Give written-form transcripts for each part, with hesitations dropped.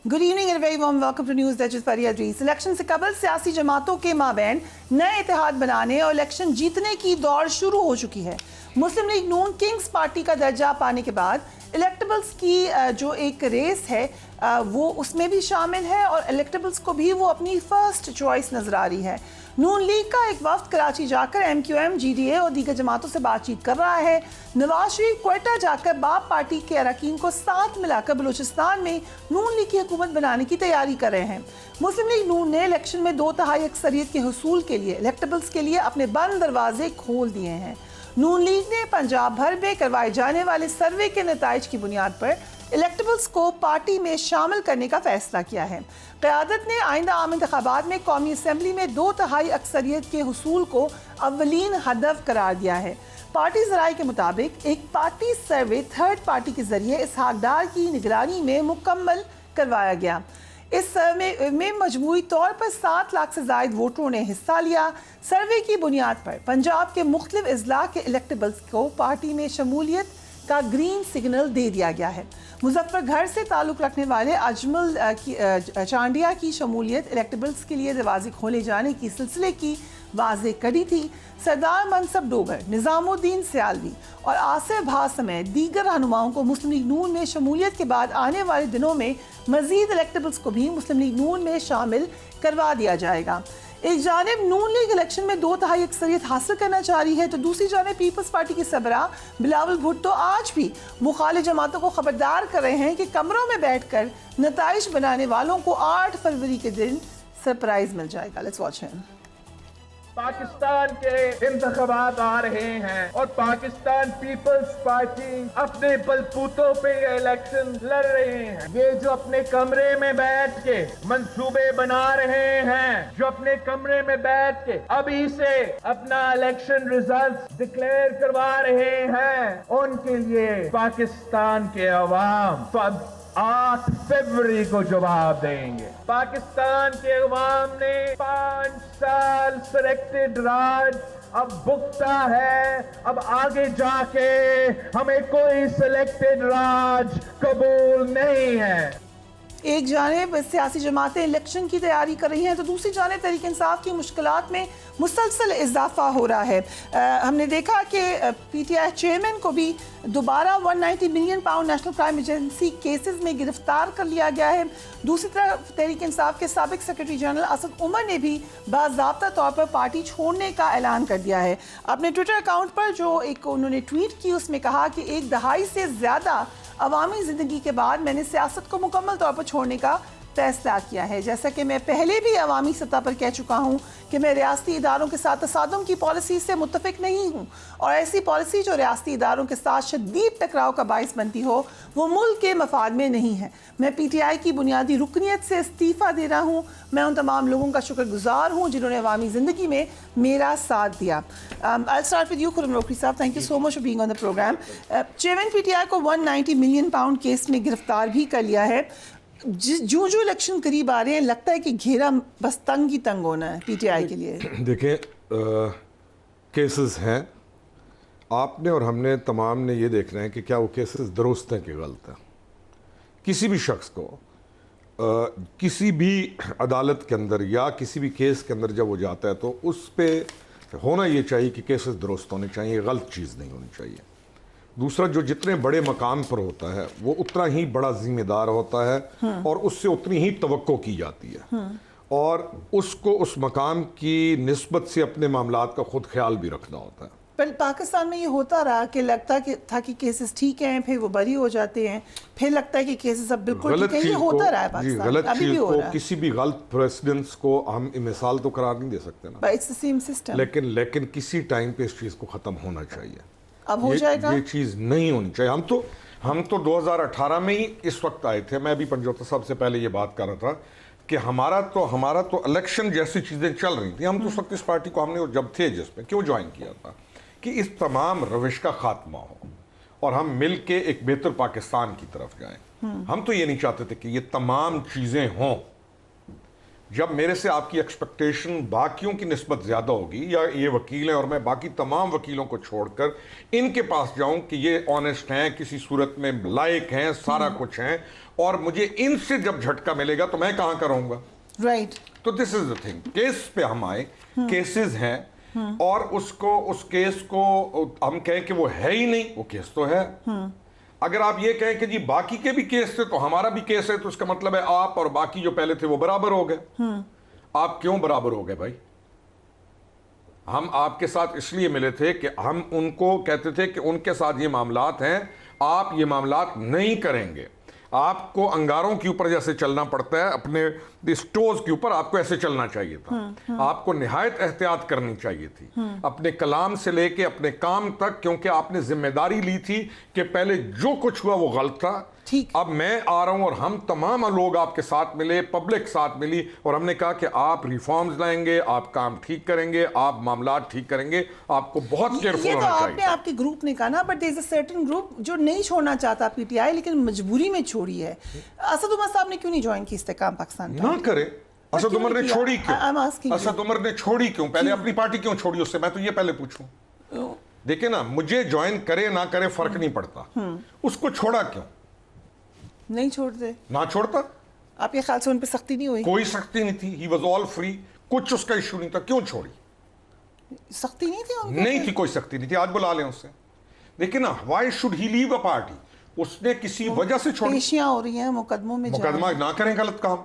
Good evening and very warm welcome to news that is फरिया ड्रीस। Election से कबल सियासी जमातों के माबैन नए इत्तेहाद बनाने और इलेक्शन जीतने की दौड़ शुरू हो चुकी है। मुस्लिम लीग नून किंग्स पार्टी का दर्जा पाने के बाद इलेक्टेबल्स की जो एक रेस है वो उसमें भी शामिल है और इलेक्टेबल्स को भी वो अपनी फर्स्ट चॉइस नजर आ रही है। नून लीग का एक वफ्द कराची जाकर MQM, GDA और दीगर जमातों से बातचीत कर रहा है। नवाज शरीफ क्वेटा जाकर बाप पार्टी के अरकान को साथ मिलाकर बलूचिस्तान में नून लीग की हुकूमत बनाने की तैयारी कर रहे हैं। मुस्लिम लीग नून ने इलेक्शन में 2/3 अक्सरियत के हुसूल के लिए इलेक्टेबल्स के लिए अपने बंद दरवाजे खोल दिए हैं। नून लीग ने पंजाब भर में करवाए जाने वाले सर्वे के नताइज की बुनियाद पर इलेक्टेबल्स को पार्टी में शामिल करने का फैसला किया है। क़यादत ने आइंदा आम इंतखाबात में कौमी असम्बली में 2/3 अक्सरियत के हुसूल को अव्वलीन हदफ करार दिया है। पार्टी ज़राए के मुताबिक एक पार्टी सर्वे थर्ड पार्टी के जरिए इसहाक डार की निगरानी में मुकम्मल करवाया गया। इस सर्वे में मजमूई तौर पर 7 लाख से ज़ायद वोटरों ने हिस्सा लिया। सर्वे की बुनियाद पर पंजाब के मुख्तलिफ अजला के इलेक्टेबल्स को पार्टी में शमूलियत का ग्रीन सिग्नल दे दिया गया है। मुजफ्फरगढ़ से ताल्लुक़ रखने वाले अजमल चांडिया की शमूलियत इलेक्टेबल्स के लिए दरवाजे खोले जाने की सिलसिले की वाज़े करी थी। सरदार मनसब डोगर, निज़ामुद्दीन सियालवी और आसिफ भा समेत दीगर रहनुमाओं को मुस्लिम लीग नून में शमूलियत के बाद आने वाले दिनों में मज़ीद इलेक्टेबल्स को भी मुस्लिम लीग नून में शामिल करवा दिया जाएगा। एक जानिब नून लीग इलेक्शन में 2/3 अक्सरियत हासिल करना चाह रही है तो दूसरी जानिब पीपल्स पार्टी के सरबराह बिलावल भुट्टो आज भी मुखालिफ जमातों को खबरदार कर रहे हैं कि कमरों में बैठकर नताइज बनाने वालों को 8 फरवरी के दिन सरप्राइज मिल जाएगा। Let's watch him. पाकिस्तान के इंतखाबात आ रहे हैं और पाकिस्तान पीपल्स पार्टी अपने बलबूतों पे ये इलेक्शन लड़ रहे हैं। ये जो अपने कमरे में बैठ के मंसूबे बना रहे हैं, जो अपने कमरे में बैठ के अभी से अपना इलेक्शन रिजल्ट डिक्लेयर करवा रहे हैं, उनके लिए पाकिस्तान के अवाम 8 फरवरी को जवाब देंगे। पाकिस्तान के अवाम ने 5 साल सिलेक्टेड राज अब भुगता है। अब आगे जाके हमें कोई सिलेक्टेड राज कबूल नहीं है। एक जानिब सियासी जमातें इलेक्शन की तैयारी कर रही हैं तो दूसरी जानिब तहरीक इंसाफ की मुश्किलात में मुसलसल इजाफा हो रहा है। हमने देखा कि PTI चेयरमैन को भी दोबारा 190 million pound national crime agency cases में गिरफ्तार कर लिया गया है। दूसरी तरफ तहरीक इंसाफ के साबिक सेक्रेटरी जनरल असद उमर ने भी बाज़ाब्ता तौर पर पार्टी छोड़ने का ऐलान कर दिया है। अपने ट्विटर अकाउंट पर जो एक उन्होंने ट्वीट की उसमें कहा कि 1 दहाई से ज़्यादा अवामी ज़िंदगी के बाद मैंने सियासत को मुकम्मल तौर पर छोड़ने का फैसला किया है। जैसा कि मैं पहले भी अवामी सतह पर कह चुका हूँ कि मैं रियासती इदारों के साथ तसादुम की पॉलिसी से मुत्तफिक नहीं हूँ और ऐसी पॉलिसी जो रियासती इदारों के साथ शदीद टकराव का बाइस बनती हो वो मुल्क के मफाद में नहीं है। मैं PTI की बुनियादी रुकनीत से इस्तीफ़ा दे रहा हूँ। मैं उन तमाम लोगों का शुक्रगुजार हूँ जिन्होंने अवामी ज़िंदगी में मेरा साथ दिया। I start with you Khurram Rokhri साहब, thank you so much for being on the program. Chairman PTI को 190 मिलियन पाउंड केस में गिरफ्तार भी कर लिया है। जो इलेक्शन करीब आ रहे हैं लगता है कि घेरा बस तंग ही तंग होना है PTI के लिए। देखें, केसेस हैं, आपने और हमने तमाम ने ये देखना है कि क्या वो केसेस दुरुस्त हैं कि गलत हैं। किसी भी शख्स को किसी भी अदालत के अंदर या किसी भी केस के अंदर जब वो जाता है तो उस पर होना ये चाहिए कि केसेस दुरुस्त होने चाहिए, गलत चीज़ नहीं होनी चाहिए। दूसरा, जो जितने बड़े मकाम पर होता है वो उतना ही बड़ा जिम्मेदार होता है और उससे उतनी ही तवक्को की जाती है और उसको उस मकाम की निस्बत से अपने मामलात का खुद ख्याल भी रखना होता है। पर पाकिस्तान में ये होता रहा कि लगता था कि केसेस ठीक हैं, फिर वो बरी हो जाते हैं, फिर लगता है कि केसेस अब बिल्कुल ठीक है। ये होता रहा है पाकिस्तान, गलत अभी चीज़ भी हो को, रहा है। किसी भी गलत प्रेसिडेंट्स को हम मिसाल तो करार नहीं दे सकते ना, इट्स द सेम सिस्टम। लेकिन किसी टाइम पे इस चीज़ को ख़त्म होना चाहिए। अब हो जाएगा, ये चीज़ नहीं होनी चाहिए। हम तो 2018 में ही इस वक्त आए थे। मैं भी पंजोता साहब से पहले ये बात कर रहा था कि हमारा तो इलेक्शन जैसी चीज़ें चल रही थी। हम तो उस वक्त इस पार्टी को हमने जब थे जिसमें क्यों ज्वाइन किया था कि इस तमाम रविश का खात्मा हो और हम मिल के एक बेहतर पाकिस्तान की तरफ जाएं। हम तो ये नहीं चाहते थे कि ये तमाम चीज़ें हों। जब मेरे से आपकी एक्सपेक्टेशन बाकियों की निस्बत ज़्यादा होगी, या ये वकील हैं और मैं बाकी तमाम वकीलों को छोड़कर इनके पास जाऊं कि ये ऑनेस्ट हैं, किसी सूरत में लायक हैं, सारा कुछ हैं, और मुझे इनसे जब झटका मिलेगा तो मैं कहाँ करूँगा? राइट। तो this is the thing. Case पे हम आए, केसेस हैं, और उसको, उस केस को हम कहें कि वो है ही नहीं, वो केस तो है। अगर आप ये कहें कि जी बाकी के भी केस थे तो हमारा भी केस है, तो इसका मतलब है आप और बाकी जो पहले थे वो बराबर हो गए। आप क्यों बराबर हो गए भाई? हम आपके साथ इसलिए मिले थे कि हम उनको कहते थे कि उनके साथ ये मामलात हैं, आप ये मामलात नहीं करेंगे। आपको अंगारों के ऊपर जैसे चलना पड़ता है, अपने स्टोर्स के ऊपर आपको ऐसे चलना चाहिए था। आपको निहायत एहतियात करनी चाहिए थी, अपने कलाम से लेके अपने काम तक, क्योंकि आपने जिम्मेदारी ली थी कि पहले जो कुछ हुआ वो गलत था। ठीक। अब मैं आ रहा हूं और हम तमाम लोग आपके साथ मिले, पब्लिक साथ मिली, और हमने कहा कि आप रिफॉर्म्स लाएंगे, आप काम ठीक करेंगे, आप मामला ठीक करेंगे, आपको बहुत केयरफुल ये तो होना आपने चाहिए। आपके ग्रुप ने कहा ना, but there is a certain group जो नहीं छोड़ना चाहता पीटीआई, लेकिन मजबूरी में छोड़ी है। असद उमर साहब ने क्यों नहीं ज्वाइन की इस्तेकाम पाकिस्तान ना करे। असद क्यों उमर ने नहीं छोड़ी किया? I'm क्यों? asking you. असद उमर ने छोड़ी क्यों? पहले अपनी पार्टी क्यों छोड़ी उससे? मैं तो ये पहले पूछूं। देखिए ना, मुझे ज्वाइन करे ना करे फर्क नहीं पड़ता, उसको छोड़ा क्यों? नहीं छोड़ते? ना छोड़ता, आपके ख्याल से उन पे सख्ती नहीं हुई? कोई सख्ती नहीं थी, ही वॉज ऑल फ्री, कुछ उसका इशू नहीं था, क्यों छोड़ी? सख्ती नहीं थी उनके नहीं ऊपर? थी, कोई सख्ती नहीं थी। आज बुला लें उससे, देखिए ना, why should he leave a party? उसने किसी वजह से छोड़ी। पेशियां हो रही हैं, मुकदमों में जा रहे मुकदमा हैं। ना करें गलत काम।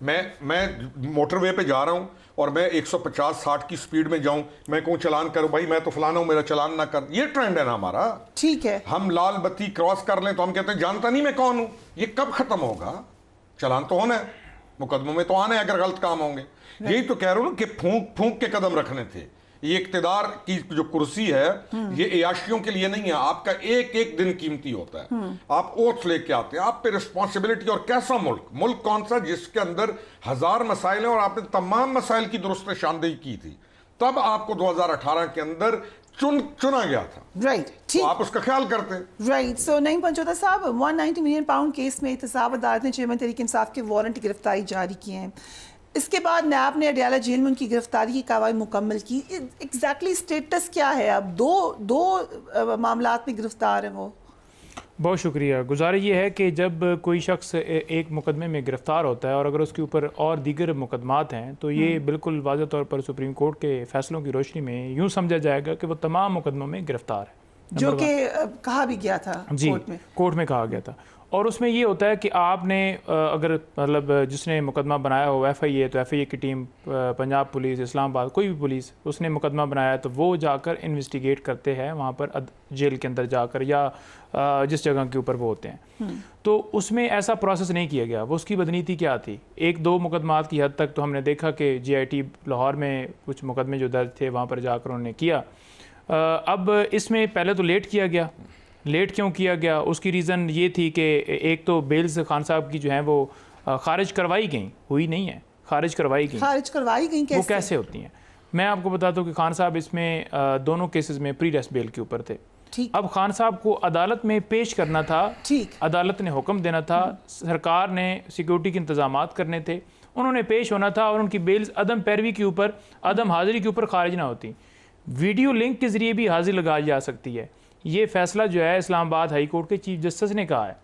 मैं मोटरवे पे जा रहा हूं और मैं 150-60 की स्पीड में जाऊं, मैं कहूं चलान करो भाई, मैं तो फलाना हूं, मेरा चलान ना कर। ये ट्रेंड है ना हमारा। ठीक है। हम लाल बत्ती क्रॉस कर लें तो हम कहते हैं जानता नहीं मैं कौन हूं। ये कब खत्म होगा? चलान तो होना है, मुकदमों में तो आना है अगर गलत काम होंगे। यही तो कह रहा हूं ना कि फूंक फूंक के कदम रखने थे। ये इक्तदार की जो कुर्सी है, ये अयाशियों के लिए नहीं है। आपका एक एक दिन कीमती होता है। आप ओथ लेके आते हैं, आप पे रिस्पॉन्सिबिलिटी। और कैसा मुल्क कौन सा जिसके अंदर 1000 मसाइल हैं और आपने तमाम मसाइल की दुरुस्त निशानदेही की थी, तब आपको 2018 के अंदर चुना गया था। राइट। तो ठीक। आप उसका ख्याल करते हैं। राइट। सो नईम पंचोता साहब, 190 मिलियन पाउंड केस में एहतसाब अदालत ने चेयरमैन तहरीक इंसाफ के वारंट गिरफ्तारी जारी किए हैं। इसके बाद नैब ने अडयाला जेल में उनकी गिरफ्तारी की कार्रवाई मुकम्मल की। एग्जैक्टली स्टेटस क्या है? अब दो मामलात में गिरफ्तार है वो। बहुत शुक्रिया। गुजारिश ये है कि जब कोई शख्स एक मुकदमे में गिरफ़्तार होता है और अगर उसके ऊपर और दीगर मुकदमात हैं, तो ये बिल्कुल वाज़ेह तौर पर सुप्रीम कोर्ट के फ़ैसलों की रोशनी में यूँ समझा जाएगा कि वो तमाम मुकदमों में गिरफ़्तार है, जो कि कहा भी गया था जी, कोर्ट में कहा गया था। और उसमें ये होता है कि आपने अगर मतलब जिसने मुकदमा बनाया हो FIA, तो FIA की टीम, पंजाब पुलिस, इस्लामाबाद, कोई भी पुलिस, उसने मुकदमा बनाया तो वो जाकर इन्वेस्टिगेट करते हैं वहाँ पर जेल के अंदर जाकर, या जिस जगह के ऊपर वो होते हैं। तो उसमें ऐसा प्रोसेस नहीं किया गया। वो उसकी बदनीति क्या थी? एक दो मुकदमात की हद तक तो हमने देखा कि GIT लाहौर में कुछ मुकदमे जो दर्ज थे वहाँ पर जाकर उन्होंने किया। अब इसमें पहले तो लेट किया गया। लेट क्यों किया गया? उसकी रीज़न ये थी कि एक तो बेल्स खान साहब की जो हैं वो खारिज करवाई गई, हुई नहीं है, खारिज करवाई गई। खारिज करवाई गई कैसे? वो कैसे होती हैं? मैं आपको बताता हूँ कि खान साहब इसमें दोनों केसेस में प्री रेस्ट बेल के ऊपर थे। ठीक। अब खान साहब को अदालत में पेश करना था। ठीक। अदालत ने हुक्म देना था, सरकार ने सिक्योरिटी के इंतजामात करने थे, उन्होंने पेश होना था और उनकी बेल्स अदम पैरवी के ऊपर, अदम हाजिरी के ऊपर खारिज ना होती। वीडियो लिंक के ज़रिए भी हाजिर लगाई जा सकती है। ये फैसला जो है इस्लामाबाद हाई कोर्ट के चीफ जस्टिस ने कहा है।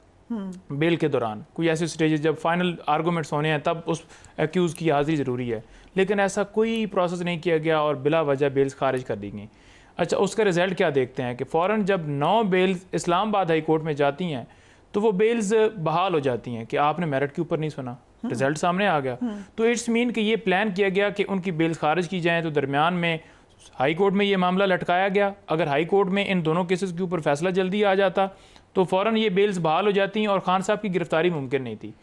बेल के दौरान कोई ऐसे स्टेजेस जब फाइनल आर्गूमेंट्स होने हैं तब उस एक्यूज़ की हाजिरी ज़रूरी है, लेकिन ऐसा कोई प्रोसेस नहीं किया गया और बिला वजह बेल्स खारिज कर दी गई। अच्छा, उसका रिज़ल्ट क्या देखते हैं कि फ़ौरन जब 9 बेल्स इस्लामाबाद हाई कोर्ट में जाती हैं तो वो बेल्स बहाल हो जाती हैं कि आपने मेरिट के ऊपर नहीं सुना, रिज़ल्ट सामने आ गया। तो इट्स मीन कि ये प्लान किया गया कि उनकी बेल्स खारिज की जाएँ। तो दरमियान में हाई कोर्ट में ये मामला लटकाया गया। अगर हाई कोर्ट में इन दोनों केसेस के ऊपर फैसला जल्दी आ जाता तो फ़ौरन ये बेल्स बहाल हो जाती और खान साहब की गिरफ्तारी मुमकिन नहीं थी।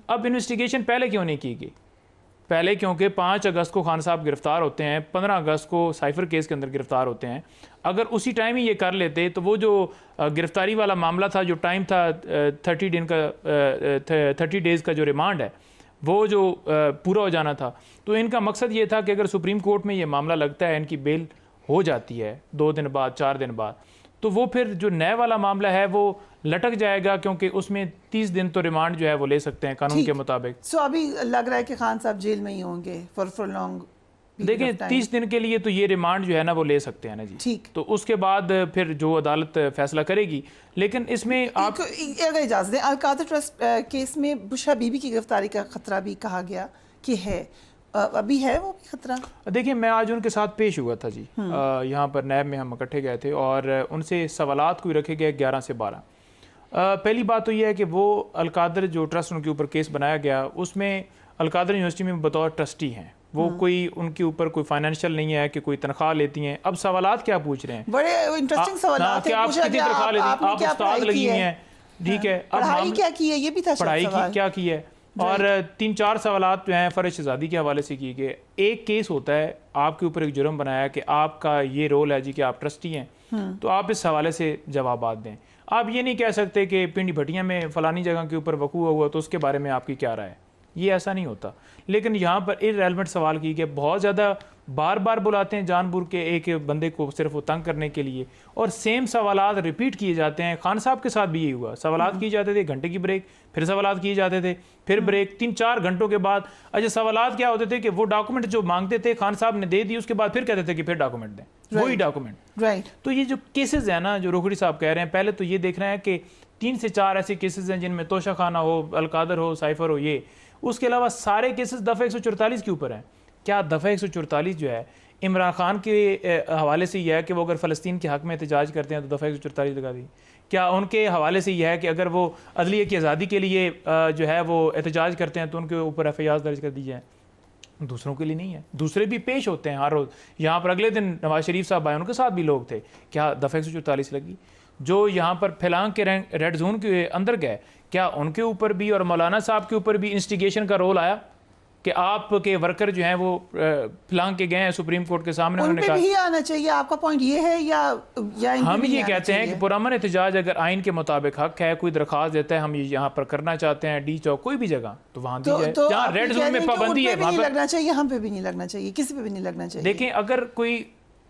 अब इन्वेस्टिगेशन पहले क्यों नहीं की गई? पहले क्योंकि 5 अगस्त को खान साहब गिरफ्तार होते हैं, 15 अगस्त को साइफर केस के अंदर गिरफ्तार होते हैं। अगर उसी टाइम ही ये कर लेते तो वो जो गिरफ्तारी वाला मामला था, जो टाइम था 30 डेज़ का जो रिमांड है, वो जो पूरा हो जाना था। तो इनका मकसद ये था कि अगर सुप्रीम कोर्ट में ये मामला लगता है, इनकी बेल हो जाती है 2 दिन बाद, 4 दिन बाद, तो वो फिर जो नए वाला मामला है वो लटक जाएगा, क्योंकि उसमें 30 दिन तो रिमांड जो है वो ले सकते हैं कानून के मुताबिक। सो अभी लग रहा है कि खान साहब जेल में ही होंगे फॉर लॉन्ग। देखें 30 दिन के लिए तो ये रिमांड जो है ना वो ले सकते हैं ना जी। ठीक, तो उसके बाद फिर जो अदालत फैसला करेगी। लेकिन इसमें आप अगर इजाज़त दें, अलकादर ट्रस्ट केस में बुशरा बीबी की गिरफ्तारी का खतरा भी कहा गया कि है, अभी है वो भी खतरा? देखिए मैं आज उनके साथ पेश हुआ था जी, यहाँ पर नैब में हम इकट्ठे गए थे और उनसे सवालात कोई रखे गए 11 से 12। पहली बात तो यह है कि वो अलकादर जो ट्रस्ट उनके ऊपर केस बनाया गया उसमें अलकादर यूनिवर्सिटी में बतौर ट्रस्टी हैं वो, कोई उनके ऊपर कोई फाइनेंशियल नहीं है कि कोई तनख्वाह लेती हैं। अब सवालात क्या पूछ रहे हैं, बड़े इंटरेस्टिंग सवालात कि आप कितनी तनख्वाह लेती हैं, आप उस्ताद लगी हुई हैं, ठीक है, अब पढ़ाई क्या की है ये भी था, पढ़ाई की क्या की है, और 3-4 सवालात जो हैं फ़र्ज शहज़ादी के हवाले से किए गए। एक केस होता है आपके ऊपर एक जुर्म बनाया कि आपका ये रोल है जी कि आप ट्रस्टी हैं, तो आप इस हवाले से जवाबात दें। आप ये नहीं कह सकते कि पिंडी भटिया में फ़लानी जगह के ऊपर वकूआ हुआ तो उसके बारे में आपकी क्या राय है, ये ऐसा नहीं होता। लेकिन यहाँ पर इररेलेवेंट सवाल की गए, बहुत ज़्यादा बार बार बुलाते हैं जानबूझ के एक बंदे को सिर्फ वो तंग करने के लिए, और सेम सवालात रिपीट किए जाते हैं। खान साहब के साथ भी यही हुआ, सवालात किए जाते थे, घंटे की ब्रेक, फिर सवालात किए जाते थे, फिर ब्रेक, 3-4 घंटों के बाद। अच्छा सवालात क्या होते थे कि वो डॉक्यूमेंट जो मांगते थे खान साहब ने दे दी, उसके बाद फिर कहते थे कि फिर डॉक्यूमेंट दें, वही डॉक्यूमेंट। राइट। तो ये जो केसेस है ना जो रोकड़ी साहब कह रहे हैं, पहले तो ये देखना है कि 3 से 4 ऐसे केसेस हैं जिनमें तोशा खाना हो, अलकादर हो, साइफर हो, ये, उसके अलावा सारे केसेस दफ़ा 144 के ऊपर हैं। क्या दफ़ा 144 जो है इमरान खान के हवाले से यह है कि वो अगर फ़लस्तीन के हक़ में एहतजाज करते हैं तो दफ़ा 144 लगा दी? क्या उनके हवाले से यह है कि अगर वो अदलिया की आज़ादी के लिए जो है वो एहतजाज करते हैं तो उनके ऊपर FIR दर्ज कर दी जाए? दूसरों के लिए नहीं है, दूसरे भी पेश होते हैं हर रोज़। यहाँ पर अगले दिन नवाज शरीफ साहब आए, उनके साथ भी लोग थे, क्या दफ़ा 144 लगी? जो यहाँ पर फिलांग के रेड जोन के अंदर गए, क्या उनके ऊपर भी और मौलाना साहब के ऊपर भी इंस्टिगेशन का रोल आया कि आपके वर्कर जो हैं वो फिलांग के गए हैं सुप्रीम कोर्ट के सामने? उन पे भी आना चाहिए, आपका पॉइंट ये है या हम ये कहते हैं कि पुरअमन एहतजाज अगर आइन के मुताबिक हक है, कोई दरख्वास्त देता है हम ये यहाँ पर करना चाहते हैं, डी चौक कोई भी जगह, तो वहाँ दी जाए। जहाँ रेड जोन में पाबंदी है वहाँ पर लगना चाहिए, हम पे भी नहीं लगना चाहिए, किसी पे भी नहीं लगना चाहिए। देखें अगर कोई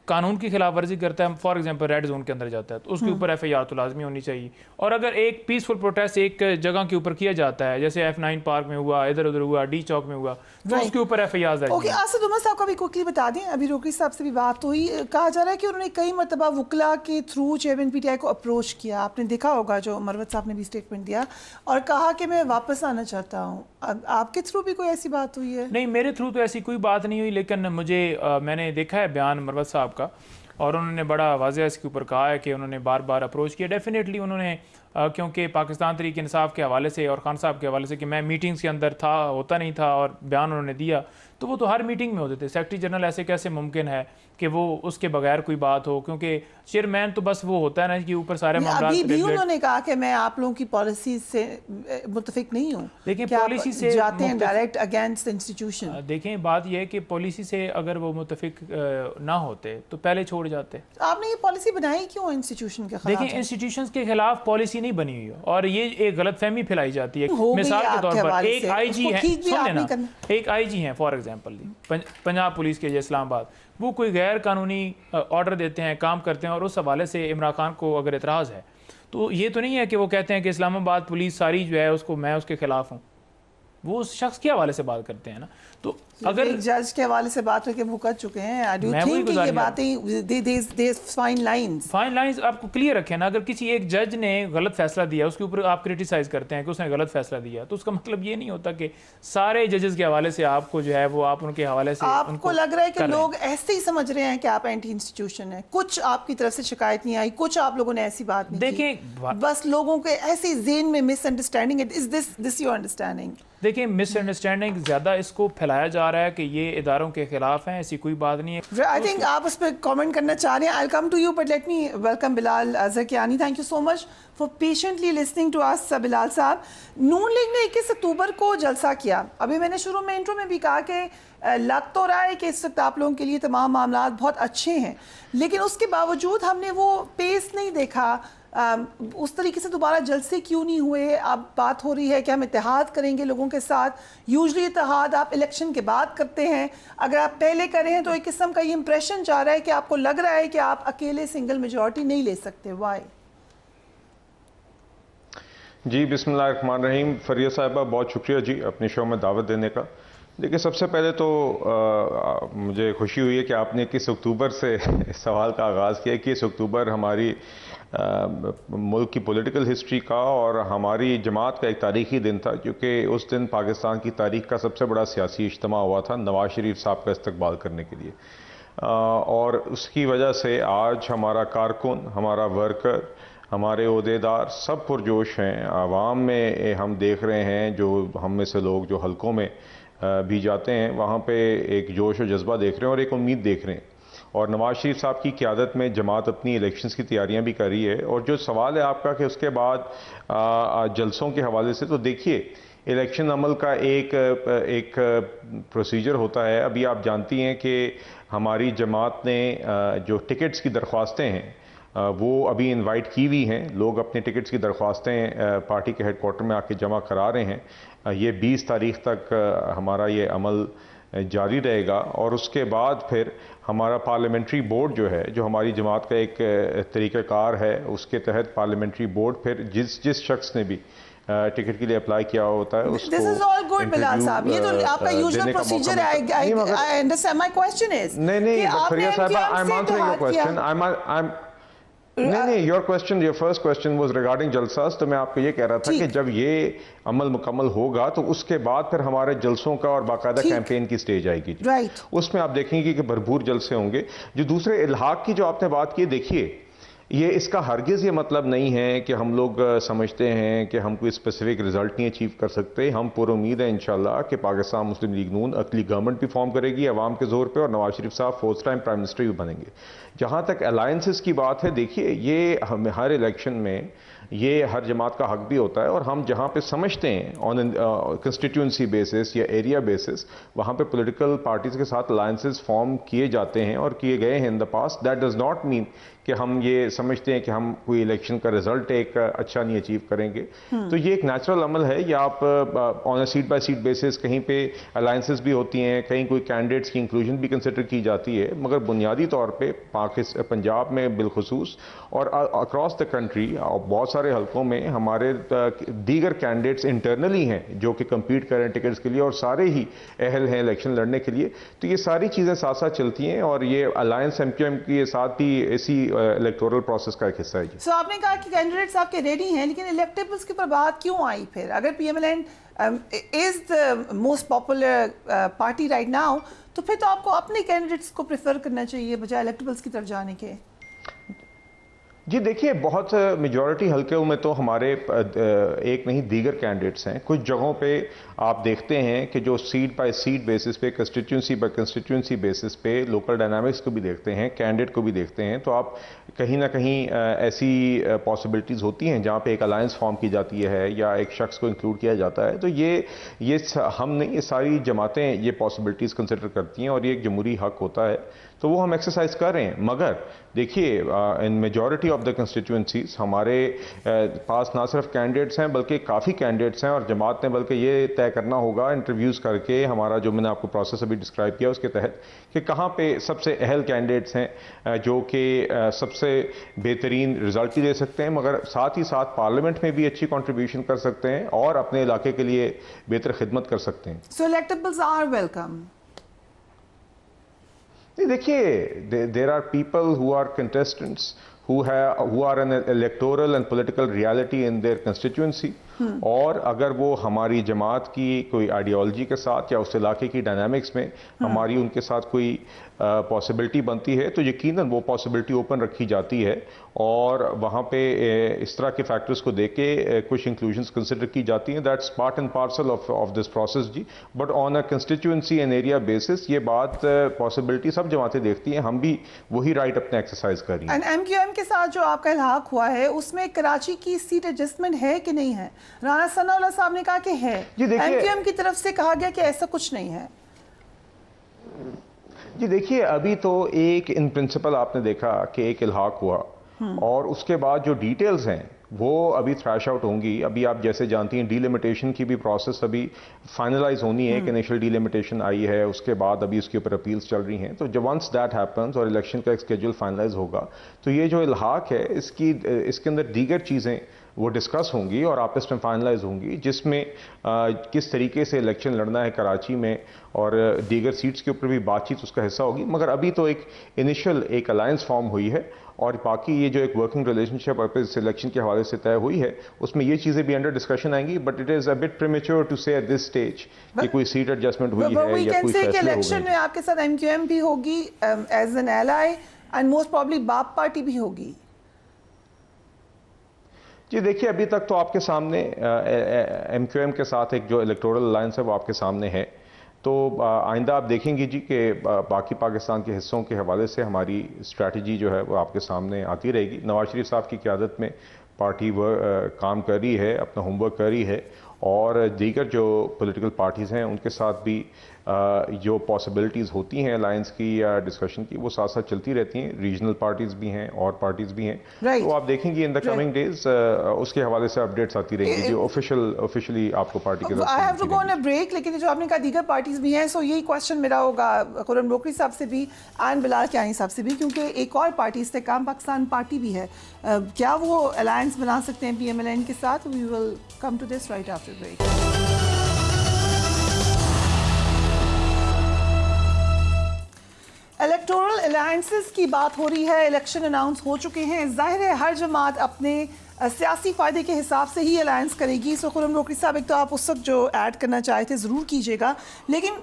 कानून की खिलाफ वर्जी करता है, फॉर एग्जांपल रेड जोन के अंदर जाता है, तो उसके ऊपर FIR तो लाजमी होनी चाहिए। और अगर एक पीसफुल प्रोटेस्ट एक जगह के ऊपर किया जाता है, जैसे F9 पार्क में हुआ, इधर उधर हुआ, डी चौक में हुआ, तो उसके ऊपर FIR दर्ज। ओके, आसिफ उमर साहब का भी क्विकली बता दें, अभी रोकड़ी साहब से भी बात हुई, कहा जा रहा है कि उन्होंने कई मरतबा वकला के थ्रू चेयरमैन PTI को अप्रोच किया। आपने देखा होगा जो मरवत साहब ने भी स्टेटमेंट दिया और कहा कि मैं वापस आना चाहता हूँ। आपके थ्रू भी कोई ऐसी बात हुई है? नहीं, मेरे थ्रू तो ऐसी कोई बात नहीं हुई, लेकिन मुझे मैंने देखा है बयान मरवत साहब का और उन्होंने बड़ा वाज़ेह इसके ऊपर कहा है कि उन्होंने बार बार अप्रोच किया। डेफिनेटली उन्होंने क्योंकि पाकिस्तान तहरीक इंसाफ के हवाले से और खान साहब के हवाले से कि मैं मीटिंग्स के अंदर था, होता नहीं था, और बयान उन्होंने दिया, तो वो तो हर मीटिंग में होते थे। सेक्रेटरी जनरल ऐसे कैसे मुमकिन है कि वो उसके बगैर कोई बात हो, क्योंकि चेयरमैन तो बस वो होता है ना कि ऊपर सारे मामला। अभी भी उन्होंने कहा कि मैं आप लोगों की पॉलिसी से मुतफिक नहीं हूँ। लेकिन पॉलिसी से जाते हैं डायरेक्ट अगेंस्ट इंस्टीट्यूशन। देखें बात यह है कि पॉलिसी से अगर वो मुतफिक ना होते तो पहले छोड़ जाते। आपने ये पॉलिसी बनाई क्यों इंस्टीट्यूशन के खिलाफ? देखिए इंस्टीट्यूशंस के खिलाफ पॉलिसी नहीं बनी हुई है और ये एक गलतफहमी फैलाई जाती है। मिसाल के तौर पर एक IG है, सुन लेना, एक IG है फॉर एग्जांपल पंजाब पुलिस के इस्लामाबाद, वो कोई गैर कानूनी ऑर्डर देते हैं, काम करते हैं, और उस हवाले से इमरान खान को अगर एतराज़ है तो ये तो नहीं है कि वो कहते हैं कि इस्लामाबाद पुलिस सारी जो है उसको मैं उसके खिलाफ हूँ। वो उस शख्स के हवाले से बात करते हैं ना। तो अगर एक जज के हवाले से बात करके भुगत चुके हैं, आई डू थिंक ये बातें फाइन लाइंस आपको क्लियर रखें ना। अगर किसी एक जज ने गलत फैसला दिया उसके ऊपर आप क्रिटिसाइज करते हैं कि उसने गलत फैसला दिया, तो उसका मतलब ये नहीं होता कि सारे जजेस के हवाले से आपको जो है वो आप उनके हवाले से आपको लग रहा है कि लोग ऐसे ही समझ रहे हैं कि आप एंटी इंस्टीट्यूशन है। कुछ आपकी तरफ से शिकायत नहीं आई, कुछ आप लोगों ने ऐसी बात नहीं देखें, बस लोगों के ऐसे ज़हन में मिसअंडरस्टैंडिंग है। Is this your understanding? देखिए मिसअंडरस्टैंडिंग ज़्यादा इसको फैलाया जा रहा है कि ये इदारों के खिलाफ हैं, ऐसी कोई बात नहीं है। आई थिंक आप उस पर कमेंट करना चाह रहे हैं। I come to you but let me welcome Bilal Zarkiyani. Thank you so much for patiently listening to us Bilal साहब। नून लीग ने 21 अक्टूबर को जलसा किया। अभी मैंने शुरू में इंट्रो में भी कहा कि लग तो रहा है कि इस वक्त आप लोगों के लिए तमाम मामला बहुत अच्छे हैं, लेकिन उसके बावजूद हमने वो पेस नहीं देखा। उस तरीके से दोबारा जलसे क्यों नहीं हुए? अब बात हो रही है कि हम इत्तेहाद करेंगे लोगों के साथ। यूजली इत्तेहाद आप इलेक्शन के बाद करते हैं, अगर आप पहले करें हैं तो एक किस्म का ये इंप्रेशन जा रहा है कि आपको लग रहा है कि आप अकेले सिंगल मेजॉरिटी नहीं ले सकते। वाई? जी बिस्मिल्लाहिर्रहमानिर्रहीम। फरिया साहिबा बहुत शुक्रिया जी अपने शो में दावत देने का। देखिए सबसे पहले तो मुझे खुशी हुई है कि आपने 21 अक्टूबर से इस सवाल का आगाज़ किया। 21 अक्टूबर हमारी मुल्क की पॉलिटिकल हिस्ट्री का और हमारी जमात का एक तारीख़ी दिन था, क्योंकि उस दिन पाकिस्तान की तारीख़ का सबसे बड़ा सियासी इज्तिमा हुआ था नवाज शरीफ साहब का इस्तकबाल करने के लिए। और उसकी वजह से आज हमारा कारकुन, हमारा वर्कर, हमारे ओहदेदार सब पुरजोश हैं। आवाम में हम देख रहे हैं, जो हम में से लोग जो हलकों में भी जाते हैं वहाँ पे एक जोश और जज्बा देख रहे हैं और एक उम्मीद देख रहे हैं। और नवाज शरीफ साहब की क़यादत में जमात अपनी इलेक्शंस की तैयारियां भी कर रही है। और जो सवाल है आपका कि उसके बाद जलसों के हवाले से, तो देखिए इलेक्शन अमल का एक प्रोसीजर होता है। अभी आप जानती हैं कि हमारी जमात ने जो टिकट्स की दरख्वास्तें हैं वो अभी इनवाइट की हुई हैं। लोग अपने टिकट्स की दरख्वास्तें पार्टी के हेडक्वार्टर में आके जमा करा रहे हैं। ये 20 तारीख तक हमारा ये अमल जारी रहेगा और उसके बाद फिर हमारा पार्लियामेंट्री बोर्ड जो है, जो हमारी जमात का एक तरीक़ाकार है, उसके तहत पार्लियामेंट्री बोर्ड फिर जिस शख्स ने भी टिकट के लिए अप्लाई किया होता है उसको। This is all good, Bilal साहब, ये तो आपका यूजुअल प्रोसीजर है। I understand. My question is नहीं फरिया साहिबा, I'm answering your question. नहीं, your first question was regarding जलसास। तो मैं आपको ये कह रहा था कि जब ये अमल मुकम्मल होगा तो उसके बाद फिर हमारे जलसों का और बाकायदा कैंपेन की स्टेज आएगी। राइट। उसमें आप देखेंगे कि भरपूर जलसे होंगे। जो दूसरे इल्हाक की जो आपने बात की, देखिए ये इसका हरगिज़ ये मतलब नहीं है कि हम लोग समझते हैं कि हम कोई स्पेसिफिक रिजल्ट नहीं अचीव कर सकते। हम पूरी उम्मीद है इंशाल्लाह कि पाकिस्तान मुस्लिम लीग नून अगली गवर्नमेंट भी फॉर्म करेगी अवाम के जोर पे और नवाज शरीफ साहब 4th टाइम प्राइम मिनिस्टर भी बनेंगे। जहाँ तक अलायंसेस की बात है, देखिए ये हम हर इलेक्शन में ये हर जमात का हक भी होता है और हम जहाँ पे समझते हैं ऑन कंस्टिट्यूंसी बेसिस या एरिया बेसिस, वहाँ पे पॉलिटिकल पार्टीज़ के साथ अलायंसेस फॉर्म किए जाते हैं और किए गए हैं in the past. That does not mean कि हम ये समझते हैं कि हम कोई इलेक्शन का रिजल्ट एक अच्छा नहीं अचीव करेंगे। तो ये एक नेचुरल अमल है। या आप on a seat by seat basis कहीं पे अलायंसेस भी होती हैं, कहीं कोई कैंडिडेट्स की इंक्लूजन भी कंसिडर की जाती है, मगर बुनियादी तौर पे पंजाब में बिलखुसूस और अक्रॉस द कंट्री बहुत सारे हलकों में हमारे दीगर कैंडिडेट्स इंटरनली हैं जो कि कम्पीट कर रहे हैं टिकट्स के लिए और सारे ही अहल हैं इलेक्शन लड़ने के लिए। तो ये सारी चीज़ें साथ साथ चलती हैं और ये अलायंस MQM के साथ भी इसी इलेक्टोरल प्रोसेस का एक हिस्सा है। सो आपने कहा कि कैंडिडेट्स आपके रेडी हैं, लेकिन इलेक्टेबल्स के ऊपर बात क्यों आई फिर? अगर PMLN is the most popular party right now, तो फिर तो आपको अपने कैंडिडेट्स को प्रेफर करना चाहिए बजाय इलेक्टेबल्स की तरफ जाने के। जी देखिए, बहुत मेजॉरिटी हल्के में तो हमारे एक नहीं दीगर कैंडिडेट्स हैं। कुछ जगहों पे आप देखते हैं कि जो सीट बाय सीट बेसिस पे, कंस्टिट्यूंसी बाय कंस्टिट्यूंसी बेसिस पे लोकल डायनामिक्स को भी देखते हैं, कैंडिडेट को भी देखते हैं, तो आप कहीं ना कहीं ऐसी पॉसिबिलिटीज़ होती हैं जहाँ पे एक अलायंस फॉर्म की जाती है या एक शख्स को इंक्लूड किया जाता है। तो ये हम नहीं, ये सारी जमातें ये पॉसिबिलिटीज़ कंसिडर करती हैं और ये एक जमहूरी हक होता है, तो वो हम एक्सरसाइज कर रहे हैं। मगर देखिए इन मेजॉरिटी ऑफ द कंस्टिट्यूंसीज हमारे पास ना सिर्फ कैंडिडेट्स हैं बल्कि काफ़ी कैंडिडेट्स हैं और जमात ने बल्कि ये तय करना होगा इंटरव्यूज़ करके, हमारा जो मैंने आपको प्रोसेस अभी डिस्क्राइब किया उसके तहत, कि कहाँ पे सबसे अहल कैंडिडेट्स हैं जो कि सबसे बेहतरीन रिजल्ट भी दे सकते हैं, मगर साथ ही साथ पार्लियामेंट में भी अच्छी कंट्रीब्यूशन कर सकते हैं और अपने इलाके के लिए बेहतर खिदमत कर सकते हैं। सो इलेक्टेबल्स आर वेलकम। देखिए, there are people who are contestants who are an electoral and political reality in their constituency, और अगर वो हमारी जमात की कोई आइडियोलॉजी के साथ या उस इलाके की डायनामिक्स में हमारी उनके साथ कोई पॉसिबिलिटी बनती है तो यकीनन वो पॉसिबिलिटी ओपन रखी जाती है और वहाँ पे इस तरह के फैक्टर्स को देख के कुछ इंक्लूजन्स कंसिडर की जाती हैं। That's part and parcel of this process जी। But on a constituency and area basis ये बात पॉसिबिलिटी सब जमातें देखती हैं, हम भी वही राइट अपने एक्सरसाइज कर रही हैं। MQM के साथ जो आपका इल्हाक हुआ है उसमें कराची की सीट एडजस्टमेंट है कि नहीं है? राना सनाउल्लाह साहब ने कहा कि है, MQM की तरफ से कहा गया कि ऐसा कुछ नहीं है। जी देखिए, अभी तो एक इन प्रिंसिपल आपने देखा कि एक इल्हाक हुआ और उसके बाद जो डिटेल्स हैं वो अभी थ्रैश आउट होंगी। अभी आप जैसे जानती हैं डिलिमिटेशन की भी प्रोसेस अभी फाइनलाइज होनी है कि इनिशियल डिलिमिटेशन आई है, उसके बाद अभी उसके ऊपर अपील्स चल रही हैं। तो जब वंस दैट हैपन्स और इलेक्शन का एक स्केड्यूल फाइनलाइज होगा तो ये जो इल्हाक है इसके अंदर दीगर चीज़ें वो डिस्कस होंगी और आपस में फाइनलाइज होंगी, जिसमें किस तरीके से इलेक्शन लड़ना है कराची में और दीगर सीट्स के ऊपर भी बातचीत उसका हिस्सा होगी। मगर अभी तो एक इनिशियल एक अलायंस फॉर्म हुई है और बाकी ये जो एक वर्किंग रिलेशनशिप और इस इलेक्शन के हवाले से तय हुई है उसमें ये चीज़ें भी अंडर डिस्कशन आएंगी। But it is a bit premature to say at this stage कि कोई सीट एडजस्टमेंट हुई है या कोई फैसले इलेक्शन में आपके साथ एमक्यूएम भी होगी as an ally and most probably BAP party भी होगी। जी देखिए, अभी तक तो आपके सामने एमक्यूएम के साथ एक जो इलेक्टोरल अलायंस है वो आपके सामने है। तो आइंदा आप देखेंगे जी कि बाकी पाकिस्तान के हिस्सों के हवाले से हमारी स्ट्रैटेजी जो है वो आपके सामने आती रहेगी। नवाज शरीफ साहब की क़यादत में पार्टी काम कर रही है, अपना होमवर्क कर रही है और दीगर जो पॉलिटिकल पार्टीज़ हैं उनके साथ भी जो पॉसिबिलिटीज़ होती हैं अलायंस की या डिस्कशन की वो साथ साथ चलती रहती हैं। रीजनल पार्टीज़ भी हैं और पार्टीज़ भी हैं। तो आप देखेंगे इन द कमिंग डेज उसके हवाले से अपडेट्स आती रहेंगी जो ऑफिशियली आपको पार्टी के I have to go on a break. लेकिन जो आपने कहा दीगर पार्टीज भी हैं, सो यही क्वेश्चन मेरा होगा खुर्रम रोकड़ी साहब से भी एंड बिलाल कियानी साहब से भी, क्योंकि एक और पार्टी इस्तेकाम पाकिस्तान पार्टी भी है, क्या वो अलायंस बना सकते हैं PMLN के साथ? We will come to this right after break. Electoral alliances की बात हो रही है, इलेक्शन अनाउंस हो चुके हैं। जाहिर है हर जमात अपने सियासी फ़ायदे के हिसाब से ही अलायंस करेगी। सो खुर्रम रोकड़ी साहब, एक तो आप उस वक्त जो ऐड करना चाहे थे ज़रूर कीजिएगा, लेकिन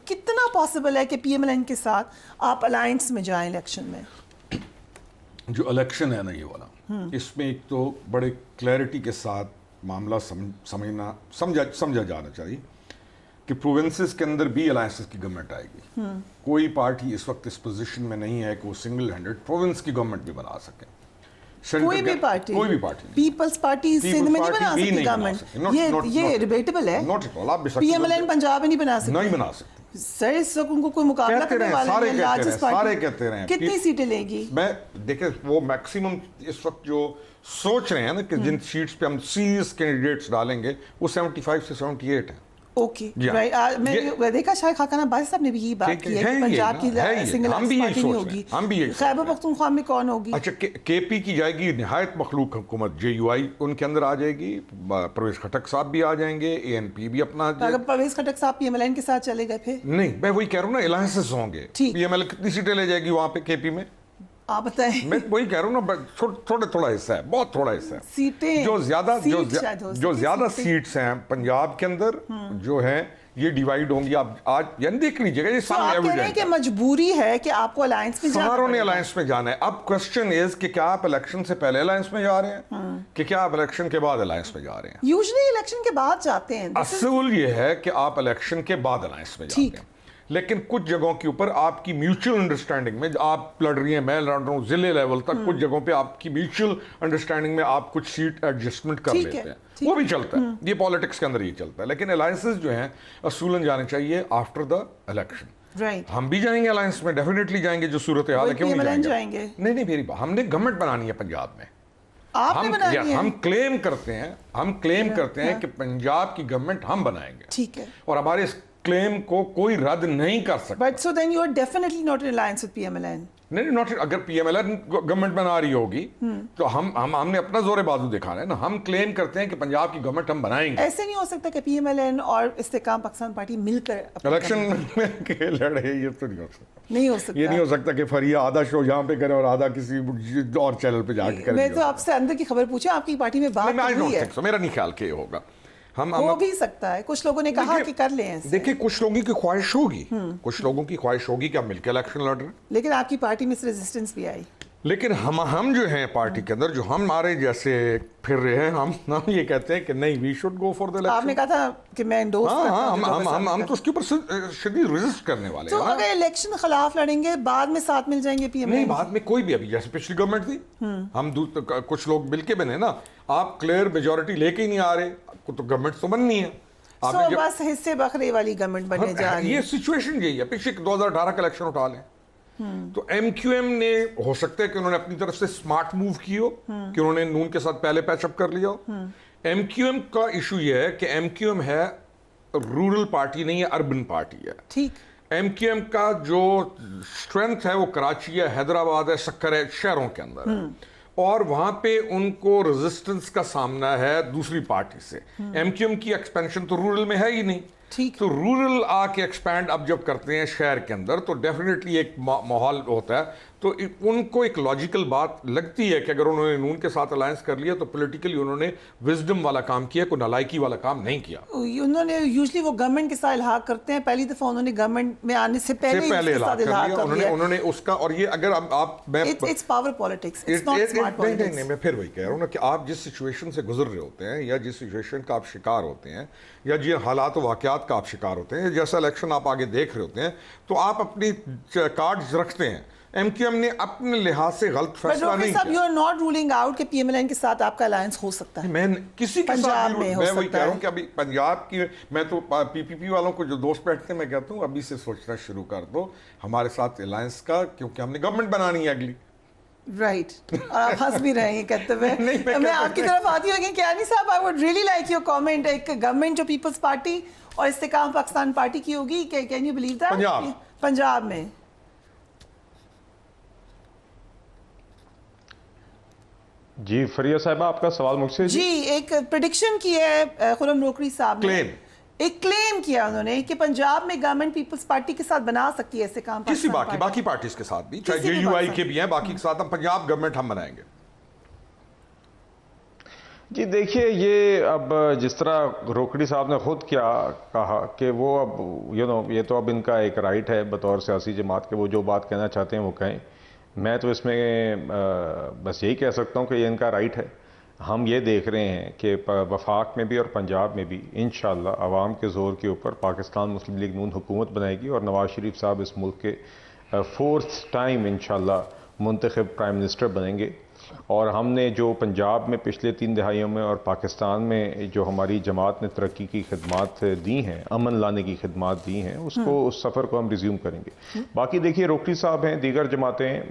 कितना पॉसिबल है कि PMLN के साथ आप अलायंस में जाएं इलेक्शन में? जो इलेक्शन है ना ये वाला, इसमें एक तो बड़े क्लैरिटी के साथ मामला समझा जाना चाहिए कि प्रोविंसेस के अंदर भी अलायंसेस की गवर्नमेंट आएगी। कोई पार्टी इस वक्त इस पोजीशन में नहीं है कि वो सिंगल हैंडेड प्रोविंस की गवर्नमेंट भी बना सके। कोई भी पार्टी पीपल्स पार्टी सिंध में नहीं बना सकती गवर्नमेंट, ये डिबेटेबल है। Not at all. आप PMLN पंजाब में नहीं बना सकती, नहीं बना सकती सर। इस वक्त उनको कोई मुकाबला करने वाला नहीं है। लार्जेस्ट पार्टी सारे कहते रहे कितनी सीटें लेगी? मैं देखे वो मैक्सिमम इस वक्त जो सोच रहे हैं ना कि जिन सीट्स पे हम 30 कैंडिडेट्स डालेंगे वो 75 से 78 है। Okay right. मैं देखा शायद खाकाना बाजी साहब ने भी यही बात की है कि पंजाब की सिंगल पार्टी नहीं होगी। हम भी यही खैबर पख्तूनख्वा में कौन होगी? अच्छा, KP की जाएगी निहायत मखलूक हुकूमत, JUI उनके अंदर आ जाएगी, परवेज खटक साहब भी आ जाएंगे, ANP भी अपना। अगर परवेज खटक साहब PMLN के साथ चले गए फिर? नहीं, मैं वही कह रहा हूँ ना, अलायंसेस होंगे। PML कितनी सीटें ले जाएगी वहाँ पे KP में? आप बताएं। मैं वही कह रहा हूँ ना, थोड़ा हिस्सा है, बहुत थोड़ा हिस्सा है। सीटें जो ज्यादा सीट्स हैं पंजाब के अंदर जो है ये डिवाइड होंगी। आप आज यानी देख लीजिएगा, ये सामने एविडेंट है। मजबूरी है कि आपको अलायंस में सारों ने अलायंस में जाना है। अब क्वेश्चन इज कि क्या आप इलेक्शन से पहले अलायंस में जा रहे हैं कि क्या आप इलेक्शन के बाद अलायंस में जा रहे हैं? यूजुअली इलेक्शन के बाद जाते हैं। असूल ये है कि आप इलेक्शन के बाद अलायंस में जाते हैं, लेकिन कुछ जगहों के ऊपर आपकी म्यूचुअल अंडरस्टैंडिंग में, आप लड़ रही हैं, मैं लड़ रहा हूँ, जिले लेवल तक कुछ जगहों पे आपकी म्यूचुअल अंडरस्टैंडिंग में आप कुछ सीट एडजस्टमेंट कर लेते हैं, वो भी चलता है। ये पॉलिटिक्स के अंदर ये चलता है। लेकिन अलायंसेस जो हैं असूलन जाने चाहिए आफ्टर द इलेक्शन। हम भी जाएंगे अलायंस में, डेफिनेटली जाएंगे। जो सूरत हाल है, क्यों नहीं जाएंगे? नहीं मेरी बात, हमने गवर्नमेंट बनानी है पंजाब में। हम क्लेम करते हैं कि पंजाब की गवर्नमेंट हम बनाएंगे, ठीक है, और हमारे क्लेम को कोई रद्द नहीं कर सकता। But so then you are definitely not in alliance with PMLN. नहीं, नॉट। अगर PMLN गवर्नमेंट बना रही होगी तो हमने अपना जोरे बाजू दिखाना है ना। हम क्लेम करते हैं कि पंजाब की गवर्नमेंट हम बनाएंगे। ऐसे नहीं हो सकता कि PMLN और इस्तेकाम पाकिस्तान पार्टी मिलकर इलेक्शन में के लड़े, ये तो नहीं हो सकता। नहीं हो सकता। ये नहीं हो सकता कि फरिया आधा शो यहाँ पे करे और आधा किसी और चैनल पे जाके करे। मैं तो आपसे अंदर की खबर पूछा, आपकी पार्टी में बात हुई है? मेरा नहीं ख्याल कि ये होगा। हो भी सकता है, कुछ लोगों ने कहा कि कर ले ऐसे। देखिए, कुछ लोगों की ख्वाहिश होगी, कुछ लोगों की ख्वाहिश होगी कि हम मिलकर इलेक्शन लड़ रहे हैं। लेकिन आपकी पार्टी में रेजिस्टेंस भी आई। लेकिन हम जो हैं पार्टी के अंदर, जो हमारे जैसे फिर रहे हैं, हम ये कहते हैं कि नहीं, we should go for the election. आपने कहा था कि मैं एंडोर्स करता हूं। हम तो उसके ऊपर शदीद रेजिस्ट करने वाले हैं। तो अगर इलेक्शन खिलाफ लड़ेंगे, बाद में साथ मिल जाएंगे PMLN? नहीं, बाद में कोई भी, अभी जैसे पिछली गवर्नमेंट थी, हम कुछ लोग मिलके बने ना। आप क्लियर मेजोरिटी लेके ही नहीं आ रहे तो गवर्नमेंट तो बननी है। आपने जब- बस हिस्से बखरे वाली गवर्नमेंट बनने जा रही ये है। सिचुएशन यही है। पिछले 2018 का इलेक्शन उठा लें, तो एमक्यूएम ने हो सकता है कि उन्होंने अपनी तरफ से स्मार्ट मूव की हो, कि उन्होंने नून के साथ पहले पैचअप कर लिया हो। एमक्यूएम का इशू यह है कि एमक्यूएम है रूरल पार्टी नहीं है, अर्बन पार्टी है। ठीक, एमक्यूएम का जो स्ट्रेंथ है वो कराची है, हैदराबाद है, सक्कर है, शहरों के अंदर है, और वहां पे उनको रेजिस्टेंस का सामना है दूसरी पार्टी से। एमक्यूएम की एक्सपेंशन तो रूरल में है ही नहीं। ठीक। तो रूरल आके एक्सपैंड अब जब करते हैं शहर के अंदर, तो डेफिनेटली एक माहौल होता है। तो उनको एक लॉजिकल बात लगती है कि अगर उन्होंने नून के साथ अलायंस कर लिया तो पॉलिटिकली उन्होंने विजडम वाला काम किया, कोई नालायकी वाला काम नहीं किया। उन्होंने यूजुअली वो गवर्नमेंट के साथ इल्हाक करते हैं, पहली दफा उन्होंने गवर्नमेंट में आने से पहले ही उसके इलाका साथ कर इल्हाक लिया कर उन्होंने दिया। उन्होंने उसका। और ये अगर आप मैं it's power politics, it's not smart नहीं, पॉलिटिक्स। मैं फिर वही कह रहा हूँ ना कि आप जिस सिचुएशन से गुजर रहे होते हैं, या जिस सिचुएशन का आप शिकार होते हैं, या जिन हालात वाक़यात का आप शिकार होते हैं, जैसा इलेक्शन आप आगे देख रहे होते हैं, तो आप अपनी कार्ड्स रखते हैं। एमक्यूएम ने अपने लिहाज से गलत फैसला नहीं साहब, किया। You are not ruling out कि पीएमएलएन के साथ आपका अलायंस हो सकता है। मैं किसी के पंजाब साथ में हो मैं वही सकता कह रहा है। हूँ कि अभी पंजाब की, मैं तो पीपीपी वालों को जो दोस्त बैठते हैं, मैं कहता हूँ अभी से सोचना शुरू कर दो हमारे साथ अलायंस का, क्योंकि हमने गवर्नमेंट बनानी है अगली। राइट और आप हंस भी रहे हैं कहते हुए। नहीं, मैं आपकी तरफ आती हूँ, लेकिन कियानी साहब, I would really like your comment. एक गवर्नमेंट जो पीपल्स पार्टी और इस्तेकाम पाकिस्तान पार्टी की होगी, can you believe that? Punjab में जी फरिया साहिबा, आपका सवाल मुझसे जी एक प्रेडिक्शन की है खुरम नोकरी साहब ने, क्लेम। एक क्लेम किया उन्होंने कि पंजाब में गवर्नमेंट पीपल्स पार्टी के साथ बना सकती है ऐसे काम। किसी पाकिस्तान बाकी पार्टीज के साथ भी, चाहे किसी भी जेयूआई बात के भी हैं, बाकी के साथ हम पंजाब गवर्नमेंट हम बनाएंगे। जी देखिए, ये अब जिस तरह रोकड़ी साहब ने खुद क्या कहा कि वो अब ये तो अब इनका एक राइट है बतौर सियासी जमात के, वो जो बात कहना चाहते हैं वो कहें। मैं तो इसमें बस यही कह सकता हूँ कि ये इनका राइट है। हम ये देख रहे हैं कि वफाक में भी और पंजाब में भी इंशाअल्लाह अवाम के ज़ोर के ऊपर पाकिस्तान मुस्लिम लीग नून हुकूमत बनाएगी, और नवाज शरीफ साहब इस मुल्क के 4th टाइम इंशाअल्लाह मुंतखब प्राइम मिनिस्टर बनेंगे। और हमने जो पंजाब में पिछले 3 दहाइयों में और पाकिस्तान में जो हमारी जमात ने तरक्की की खिदमात दी हैं, अमन लाने की खिदमात दी हैं, उसको उस सफ़र को हम रिज्यूम करेंगे। बाकी देखिए, रोकड़ी साहब हैं, दीगर जमातें,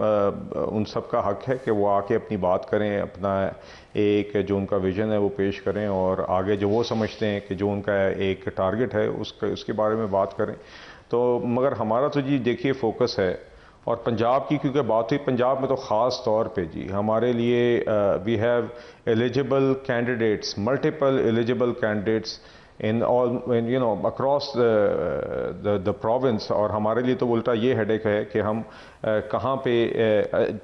उन सब का हक़ है कि वो आके अपनी बात करें, अपना एक जो उनका विज़न है वो पेश करें, और आगे जो वो समझते हैं कि जो उनका एक टारगेट है उसके बारे में बात करें। तो मगर हमारा तो जी देखिए फोकस है, और पंजाब की क्योंकि बात हुई, पंजाब में तो ख़ास तौर पे जी हमारे लिए we have eligible candidates, multiple eligible candidates in all across the province. और हमारे लिए तो उल्टा ये हेडेक है कि हम कहाँ पे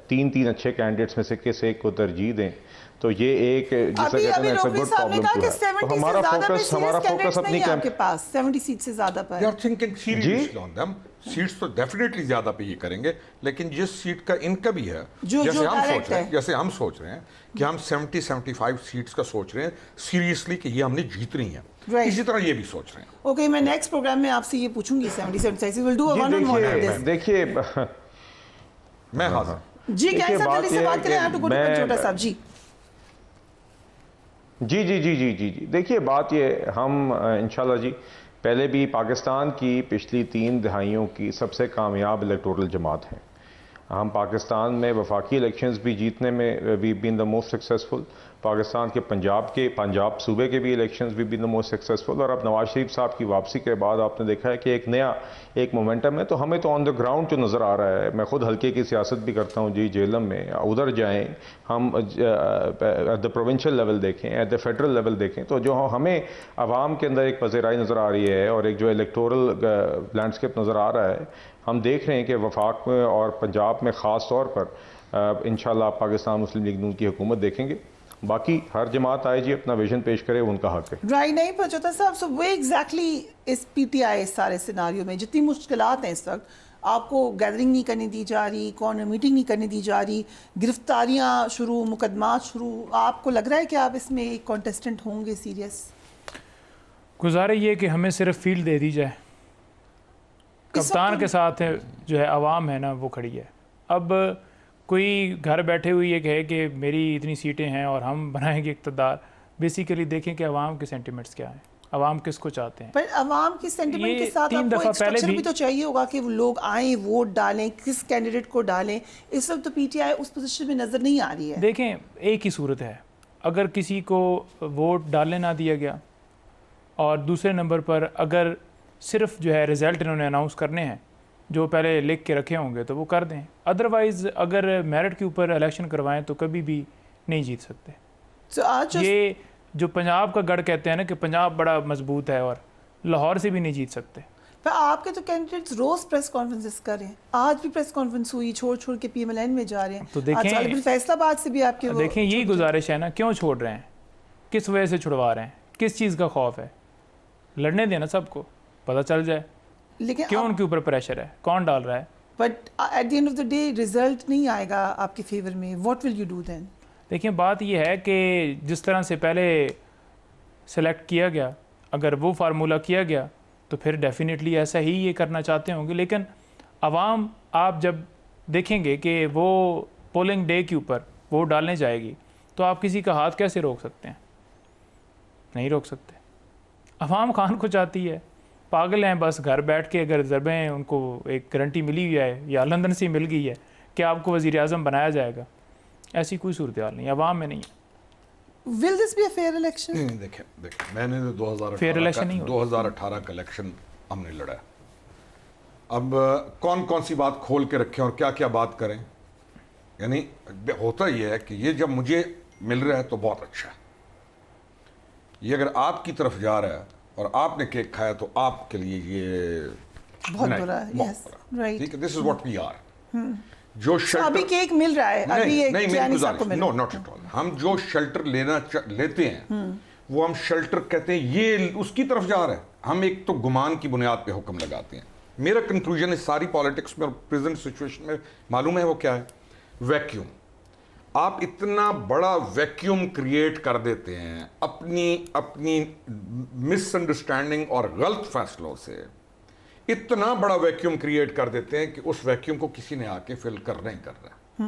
3 अच्छे कैंडिडेट्स में से किसी एक को तरजीह दें। तो ये एक जिसे कहते हैं गुड प्रॉब्लम टू है। तो हमारा फोकस अपनी आपके पास 70 सीट से ज्यादा पर They are thinking seriously on them. Seats तो डेफिनेटली ज्यादा पे ये करेंगे, लेकिन जिस सीट का इनका भी है, जैसे हम सोच रहे हैं कि हम 70-75 सीट्स का सोच रहे हैं सीरियसली कि ये हमने जीतनी है, इसी तरह ये भी सोच रहे हैं। ओके, मैं नेक्स्ट प्रोग्राम में आपसे ये पूछूंगी 70-75 will do a one on one on this. देखिए मैं हाजिर जी, क्या सब जल्दी से बात करें, आप तो छोटा साहब जी। जी देखिए, बात ये हम इंशाल्लाह जी पहले भी पाकिस्तान की पिछली 3 दहाइयों की सबसे कामयाब इलेक्टोरल जमात है। हम पाकिस्तान में वफाकी इलेक्शंस भी जीतने में we been the most successful. Pakistan के पंजाब सूबे के भी इलेक्शंस भी बीन द मोस्ट सक्सेसफुल। और अब नवाज शरीफ साहब की वापसी के बाद आपने देखा है कि एक नया एक मोमेंटम है। तो हमें तो ऑन द ग्राउंड जो नज़र आ रहा है, मैं खुद हल्के की सियासत भी करता हूँ जी, जेलम में उधर जाएँ, हम एट द प्रोविंशियल लेवल देखें, एट द फेडरल लेवल देखें, तो जो हमें आवाम के अंदर एक पज़ीराई नज़र आ रही है और एक जो इलेक्टोरल लैंडस्केप नज़र आ रहा है, हम देख रहे हैं कि वफाक में और पंजाब में ख़ास तौर पर इंशाल्लाह पाकिस्तान मुस्लिम लीग नून की हुकूमत देखेंगे। बाकी हर जमात आए जी अपना विजन पेश करे, उनका हक है। राइट, नहीं पहुंचता साहब। सो वो एग्जैक्टली इस पीटीआई सारे सिनारियो में जितनी मुश्किलात हैं इस वक्त, आपको गैदरिंग नहीं करने दी जा रही, कॉर्नर मीटिंग नहीं करने दी जा रही, गिरफ्तारियां शुरू, मुकदमात शुरू, आपको लग रहा है कि आप इसमें एक कॉन्टेस्टेंट होंगे सीरियस? गुजारिश ये कि हमें सिर्फ फील्ड दे दी जाए, कप्तान के साथ है जो है आवाम है ना वो खड़ी है। अब कोई घर बैठे हुई ये कहे कि मेरी इतनी सीटें हैं और हम बनाएंगे इक़्तिदार, बेसिकली देखें कि आवाम के सेंटिमेंट्स क्या हैं। अवाम किसको चाहते हैं। पर अवाम की सेंटिमेंट ये के साथ 3 आपको दफ़ा एक पहले स्ट्रक्चर भी भी तो चाहिए होगा कि वो लोग आए, वोट डालें, किस कैंडिडेट को डालें। इस वक्त तो पीटीआई उस पोजीशन में नजर नहीं आ रही है। देखें, एक ही सूरत है, अगर किसी को वोट डालने ना दिया गया और दूसरे नंबर पर अगर सिर्फ जो है रिज़ल्ट इन्होंने अनाउंस करने हैं जो पहले लिख के रखे होंगे तो वो कर दें। अदरवाइज़ अगर मेरिट के ऊपर इलेक्शन करवाएं तो कभी भी नहीं जीत सकते। तो आज जो ये जो पंजाब का गढ़ कहते हैं ना कि पंजाब बड़ा मजबूत है और लाहौर से भी नहीं जीत सकते। पर आपके तो कैंडिडेट्स रोज प्रेस कॉन्फ्रेंसेस कर रहे हैं, आज भी प्रेस कॉन्फ्रेंस हुई, छोड़ छोड़ के पीएमएलएन में जा रहे हैं। तो देखें- आज सालिबिन फैसलाबाद से भी आपके वो देखें, यही गुजारिश है ना, क्यों छोड़ रहे हैं, किस वजह से छुड़वा रहे हैं, किस चीज़ का खौफ है। लड़ने देना, सबको पता चल जाए लेकिन क्यों उनके ऊपर प्रेशर है, कौन डाल रहा है। But at the end of the day result नहीं आएगा आपके फेवर में, what will you do then? देखिए, बात यह है कि जिस तरह से पहले सेलेक्ट किया गया, अगर वो फार्मूला किया गया तो फिर डेफिनेटली ऐसा ही ये करना चाहते होंगे। लेकिन आवाम, आप जब देखेंगे कि वो पोलिंग डे के ऊपर वोट डालने जाएगी तो आप किसी का हाथ कैसे रोक सकते हैं? नहीं रोक सकते। अवाम खान को चाहती है, पागल हैं बस, घर बैठ के अगर ज़रबें उनको एक गारंटी मिली हुई है या लंदन से मिल गई है कि आपको वज़ीर आज़म बनाया जाएगा, ऐसी कोई सूरत हाल नहीं, अवाम में नहीं है। Will this be a fair election? नहीं, देखें मैंने तो फेयर इलेक्शन 2018 नहीं का होगा। 2018 का इलेक्शन हमने लड़ा है। अब कौन कौन सी बात खोल के रखें और क्या क्या बात करें, यानी होता ये है कि ये जब मुझे मिल रहा है तो बहुत अच्छा है, ये अगर आपकी तरफ जा रहा है और आपने केक खाया तो आपके लिए ये बहुत नहीं, बुरा है। बहुत यस, बुरा। राइट। ठीक है, this is what we are. जो अभी शेल्टर केक मिल रहा है, अभी एक नहीं, चाइनीज आपको मिल नो नॉट एट ऑल। हम जो शेल्टर लेते हैं वो हम शेल्टर कहते हैं, ये उसकी तरफ जा रहा है। हम एक तो गुमान की बुनियाद पे हुक्म लगाते हैं। मेरा कंक्लूजन इस सारी पॉलिटिक्स में और प्रेजेंट सिचुएशन में मालूम है वो क्या है? वैक्यूम। आप इतना बड़ा वैक्यूम क्रिएट कर देते हैं अपनी मिसअंडरस्टैंडिंग और गलत फैसलों से, इतना बड़ा वैक्यूम क्रिएट कर देते हैं कि उस वैक्यूम को किसी ने आके फिल कर नहीं कर रहा।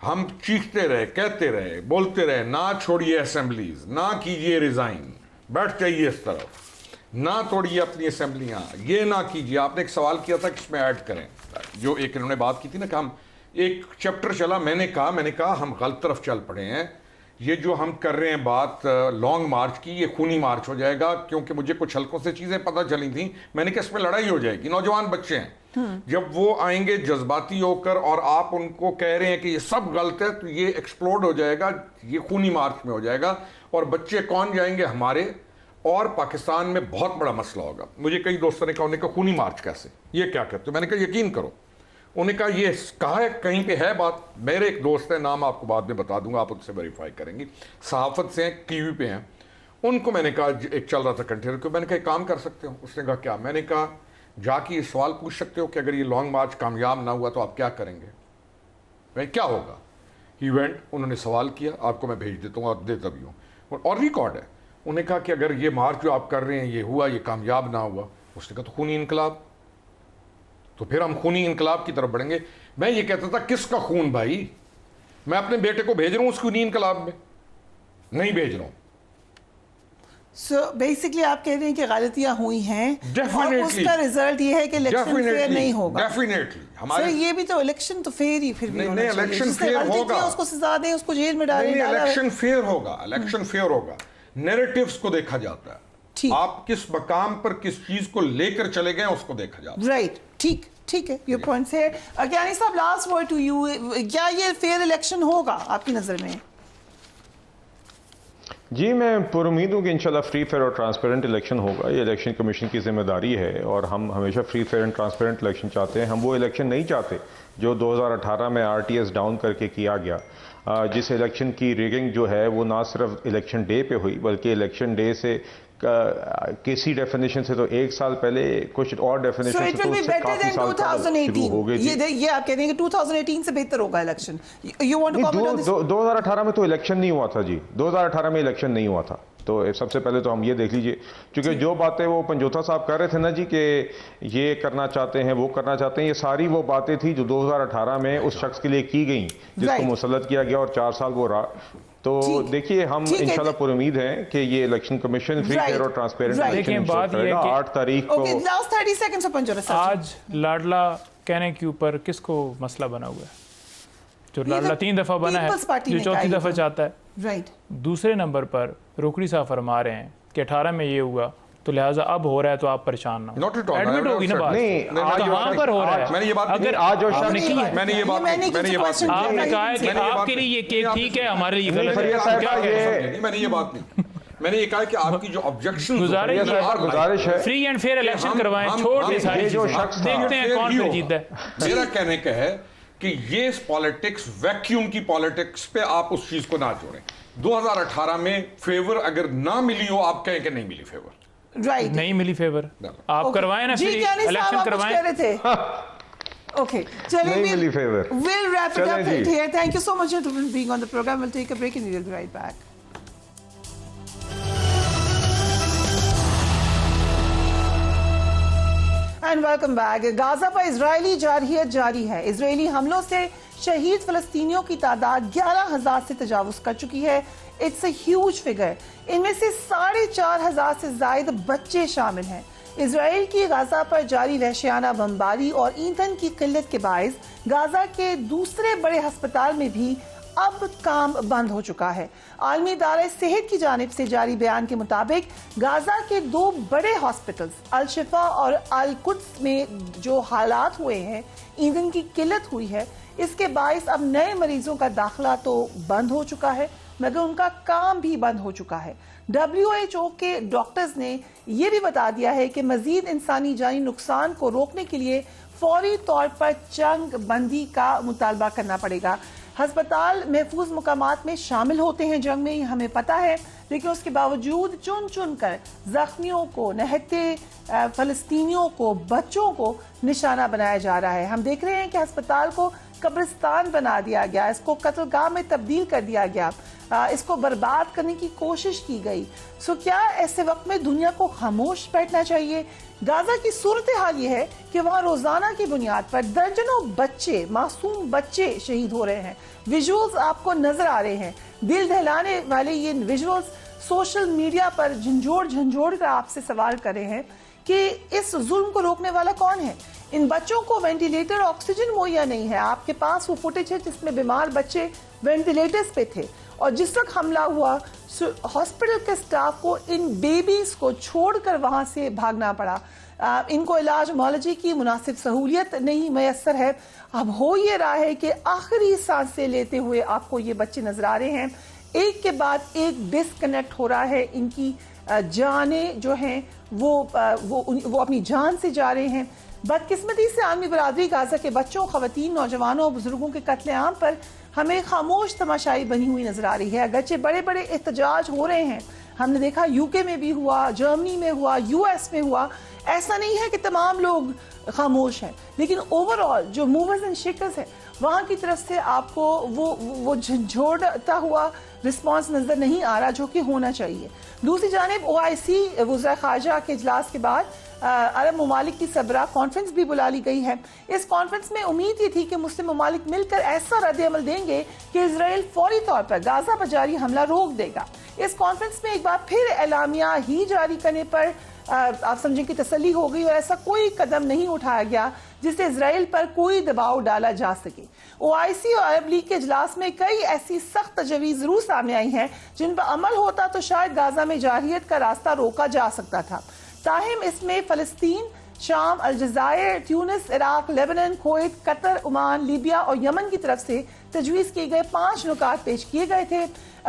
हम चीखते रहे, कहते रहे, बोलते रहे, ना छोड़िए असेंबलीज, ना कीजिए रिजाइन, बैठ जाइए इस तरफ, ना तोड़िए अपनी असेंबलियां, ये ना कीजिए। आपने एक सवाल किया था किसमें ऐड करें, जो एक इन्होंने बात की थी ना कि हम एक चैप्टर चला, मैंने कहा हम गलत तरफ चल पड़े हैं। ये जो हम कर रहे हैं बात लॉन्ग मार्च की, ये खूनी मार्च हो जाएगा, क्योंकि मुझे कुछ हल्कों से चीजें पता चली थी। मैंने कहा इसमें लड़ाई हो जाएगी, नौजवान बच्चे हैं, जब वो आएंगे जज्बाती होकर और आप उनको कह रहे हैं कि ये सब गलत है, तो ये एक्सप्लोड हो जाएगा, ये खूनी मार्च में हो जाएगा। और बच्चे कौन जाएंगे? हमारे, और पाकिस्तान में बहुत बड़ा मसला होगा। मुझे कई दोस्तों ने कहा, उन्होंने कहा खूनी मार्च कैसे, ये क्या कहते हो? मैंने कहा यकीन करो, उन्होंने कहा ये कहा है कहीं पे है बात। मेरे एक दोस्त है, नाम आपको बाद में बता दूंगा, आप उनसे वेरीफाई करेंगी, सहाफत से हैं, टीवी पे हैं। उनको मैंने कहा, एक चल रहा था कंटेनर को, मैंने कहा एक काम कर सकते हो? उसने कहा क्या? मैंने कहा जाके ये सवाल पूछ सकते हो कि अगर ये लॉन्ग मार्च कामयाब ना हुआ तो आप क्या करेंगे, भाई क्या होगा? इवेंट उन्होंने सवाल किया, आपको मैं भेज देता हूँ और देता भी हूँ, और रिकॉर्ड है। उन्होंने कहा कि अगर ये मार्च जो आप कर रहे हैं ये हुआ, ये कामयाब ना हुआ, उसने कहा तो खूनी इनकलाब, तो फिर हम खूनी इनकलाब की तरफ बढ़ेंगे। मैं ये कहता था किसका खून भाई? मैं अपने बेटे को भेज रहा हूँ उस खूनी इनकलाब में? नहीं भेज रहा हूँ। सो बेसिकली आप कह रहे हैं कि गलतियां हुई हैं और Definitely. उसका रिजल्ट ये है कि इलेक्शन फेयर नहीं होगा। डेफिनेटली सर हमारे ये भी तो इलेक्शन तो फेयर ही फिर भी नहीं, होना नहीं, चाहिए। election जिसने fair गलती होगा। की उसको सजा दें, उसको जेल में डालें। नहीं, डाला है। इलेक्शन फेयर होगा, इलेक्शन फेयर होगा। नैरेटिव्स को देखा जाता है, ठीक। आप किस मकाम पर किस चीज को लेकर चले गए उसको देखा जाता है। राइट, ठीक है, योर पॉइंट है। अज्ञानी साहब, लास्ट वर्ड टू यू, क्या ये फेयर इलेक्शन होगा आपकी नजर में? जी, मैं पुरुमीद हूँ कि इंशाल्लाह फ्री फेयर और ट्रांसपेरेंट इलेक्शन होगा। ये इलेक्शन कमीशन की जिम्मेदारी है और हम हमेशा free fair and transparent election चाहते हैं। हम वो इलेक्शन नहीं चाहते जो 2018 में RTS डाउन करके किया गया, जिस इलेक्शन की रिगिंग जो है वो ना सिर्फ इलेक्शन डे पे हुई बल्कि इलेक्शन डे से किसी डेफिनेशन से तो एक साल पहले, कुछ और So डेफिनेशन it से तो will be उससे better काफी than साल पहले शुरू हो गई 2018. थी। ये आप कह रहे हैं कि 2018 से बेहतर होगा election. You want to comment on this? 2018 में तो इलेक्शन नहीं हुआ था जी, 2018 में इलेक्शन नहीं हुआ था। तो सबसे पहले तो हम ये देख लीजिए, क्योंकि जो बातें वो पंजोथा साहब कर रहे थे ना जी कि ये करना चाहते हैं, वो करना चाहते हैं, ये सारी वो बातें थी जो 2018 में उस शख्स के लिए की गई जिसको Right. मुसल्लत किया गया और 4 साल वो रहा। तो देखिए हम ठीक है। इंशाल्लाह पूरी उम्मीद है कि ये इलेक्शन कमीशन फ्री फेयर और ट्रांसपेरेंट Right. इलेक्शन लेकिन बात इंश्योर ये है करेगा। कि- 8 तारीख को ओके, लास्ट 30 सेकंड्स अपन जो आज लाडला कहने के ऊपर किसको मसला बना हुआ है? जो लाडला 3 दफा बना है, People's Party जो ने चौथी कहा दफा ये चाहता है। राइट। दूसरे नंबर पर रोकड़ी साहब फरमा रहे हैं कि 18 में ये हुआ, तो लिहाजा अब हो रहा है तो आप परेशान ना Not at all. एडमिट होगी ना बात। नहीं, तो आज कहाँ पर हो रहा है? मैंने ये बात अगर नहीं- आज जो आपने शख्स- की है, मैंने ये बात नहीं- मैंने ये बात नहीं- आपने कहा है कि मैंने ये बात आपके लिए ये केक नहीं- ठीक है, हमारे लिए नहीं, गलत फरिया है। साहब, क्या ये- कहें? नहीं, मैंने ये बात नहीं, मैंने ये कहा कि आपकी जो ऑब्जेक्शन गुजारिश है फ्री एंड फेयर इलेक्शन हम- करवाएं, हम- छोड़ हम- ये सारी ये जो चीजें। शख्स था, देखते हैं कौन फिर जीतता है। मेरा कहने का है कि ये पॉलिटिक्स वैक्यूम की पॉलिटिक्स पे आप उस चीज को ना जोड़ें। 2018 में फेवर अगर ना मिली हो, आप कहें कि नहीं मिली फेवर, राइट। नहीं मिली फेवर, आप Okay. करवाएं ना जी, फ्री ज्ञानी साहब, इलेक्शन आप कुछ करवाएं। कह रहे थे। Okay, चलिए, नहीं मिली favor. We'll wrap it चलें up जी। here. Thank you so much for being on the program. We'll take a break and we'll be right back. And welcome back. Gaza पर इजरायली जारहियत जारी है। इजरायली हमलों से शहीद फलस्तीनियों की तादाद 11,000 से तजावुज कर चुकी है। It's a huge figure. इनमें से 4,500 से ज्यादा बच्चे शामिल हैं। इजराइल की गाजा पर जारी वहशियाना बमबारी और ईंधन की किल्लत के बायस गाजा के दूसरे बड़े अस्पताल में भी अब काम बंद हो चुका है। आलमी इदारा सेहत की जानिब से जारी बयान के मुताबिक गाजा के 2 बड़े हॉस्पिटल्स अल शिफा और अल कुद्स में जो हालात हुए हैं, ईंधन की किल्लत हुई है, इसके बायस अब नए मरीजों का दाखिला तो बंद हो चुका है, मगर उनका काम भी बंद हो चुका है। WHO के डॉक्टर्स ने यह भी बता दिया है कि मजीद इंसानी जानी नुकसान को रोकने के लिए फौरी तौर पर जंग बंदी का मुतालबा करना पड़ेगा। अस्पताल महफूज मुकामात में शामिल होते हैं जंग में, हमें पता है, लेकिन उसके बावजूद चुन चुन कर जख्मियों को, नहते फलस्तीनियों को, बच्चों को निशाना बनाया जा रहा है। हम देख रहे हैं कि अस्पताल को कब्रिस्तान बना दिया गया, इसको कत्लगाह में तब्दील कर दिया गया, इसको बर्बाद करने की कोशिश की गई। सो क्या ऐसे वक्त में दुनिया को खामोश बैठना चाहिए? गाजा की सूरत हाल ये है कि वहाँ रोजाना की बुनियाद पर दर्जनों बच्चे, मासूम बच्चे शहीद हो रहे हैं। विजुअल्स आपको नजर आ रहे हैं, दिल दहलाने वाले ये विजुअल्स सोशल मीडिया पर झंझोड़ कर आपसे सवाल कर रहे हैं कि इस जुल्म को रोकने वाला कौन है? इन बच्चों को वेंटिलेटर, ऑक्सीजन मुहैया नहीं है। आपके पास वो फुटेज है जिसमें बीमार बच्चे वेंटिलेटर्स पे थे, और जिस वक्त हमला हुआ हॉस्पिटल के स्टाफ को इन बेबीज को छोड़कर वहां से भागना पड़ा। इनको इलाज मुआलजे की मुनासिब सहूलियत नहीं मैसर है। अब हो ये रहा है कि आखिरी सांसें लेते हुए आपको ये बच्चे नजर आ रहे हैं, एक के बाद एक डिस्कनेक्ट हो रहा है। इनकी जाने जो हैं वो अपनी जान से जा रहे हैं। बदकिस्मती से आलमी बरादरी गाजा के बच्चों, खवातीन, नौजवानों और बुजुर्गों के कत्लेआम पर हमें खामोश तमाशाई बनी हुई नजर आ रही है। अगरचे बड़े बड़े एहतजाज हो रहे हैं, हमने देखा यूके में भी हुआ, जर्मनी में हुआ, यूएस में हुआ। ऐसा नहीं है कि तमाम लोग खामोश हैं, लेकिन ओवरऑल जो मूवर्स एंड शेकर्स हैं वहां की तरफ से आपको वो झंझोड़ता हुआ रिस्पांस नजर नहीं आ रहा, जो कि होना चाहिए। दूसरी जानिब OIC वज़ीर ख़ारजा के इजलास के बाद अरब ममालिक की सबरा कॉन्फ्रेंस भी बुला ली गई है। इस कॉन्फ्रेंस में उम्मीद ये थी कि मुस्लिम ममालिक मिलकर ऐसा रद्द-ए-अमल देंगे कि इजराइल फौरी तौर पर गाजा पर जारी हमला रोक देगा। इस कॉन्फ्रेंस में एक बार फिर एलामिया ही जारी करने पर आप समझें कि तसल्ली हो गई, और ऐसा कोई कदम नहीं उठाया गया जिससे इजराइल पर कोई दबाव डाला जा सके। OIC और अरब लीग के इजलास में कई ऐसी सख्त तजवीज़ जरूर सामने आई हैं जिन पर अमल होता तो शायद गाजा में जारहियत का रास्ता रोका जा सकता था। ताहिम इसमें फलस्तीन, शाम, अलजायर, Tunis, Iraq, Lebanon, Kuwait, Qatar, Oman, Libya और यमन की तरफ से तजवीज़ किए गए 5 नुकात पेश किए गए थे,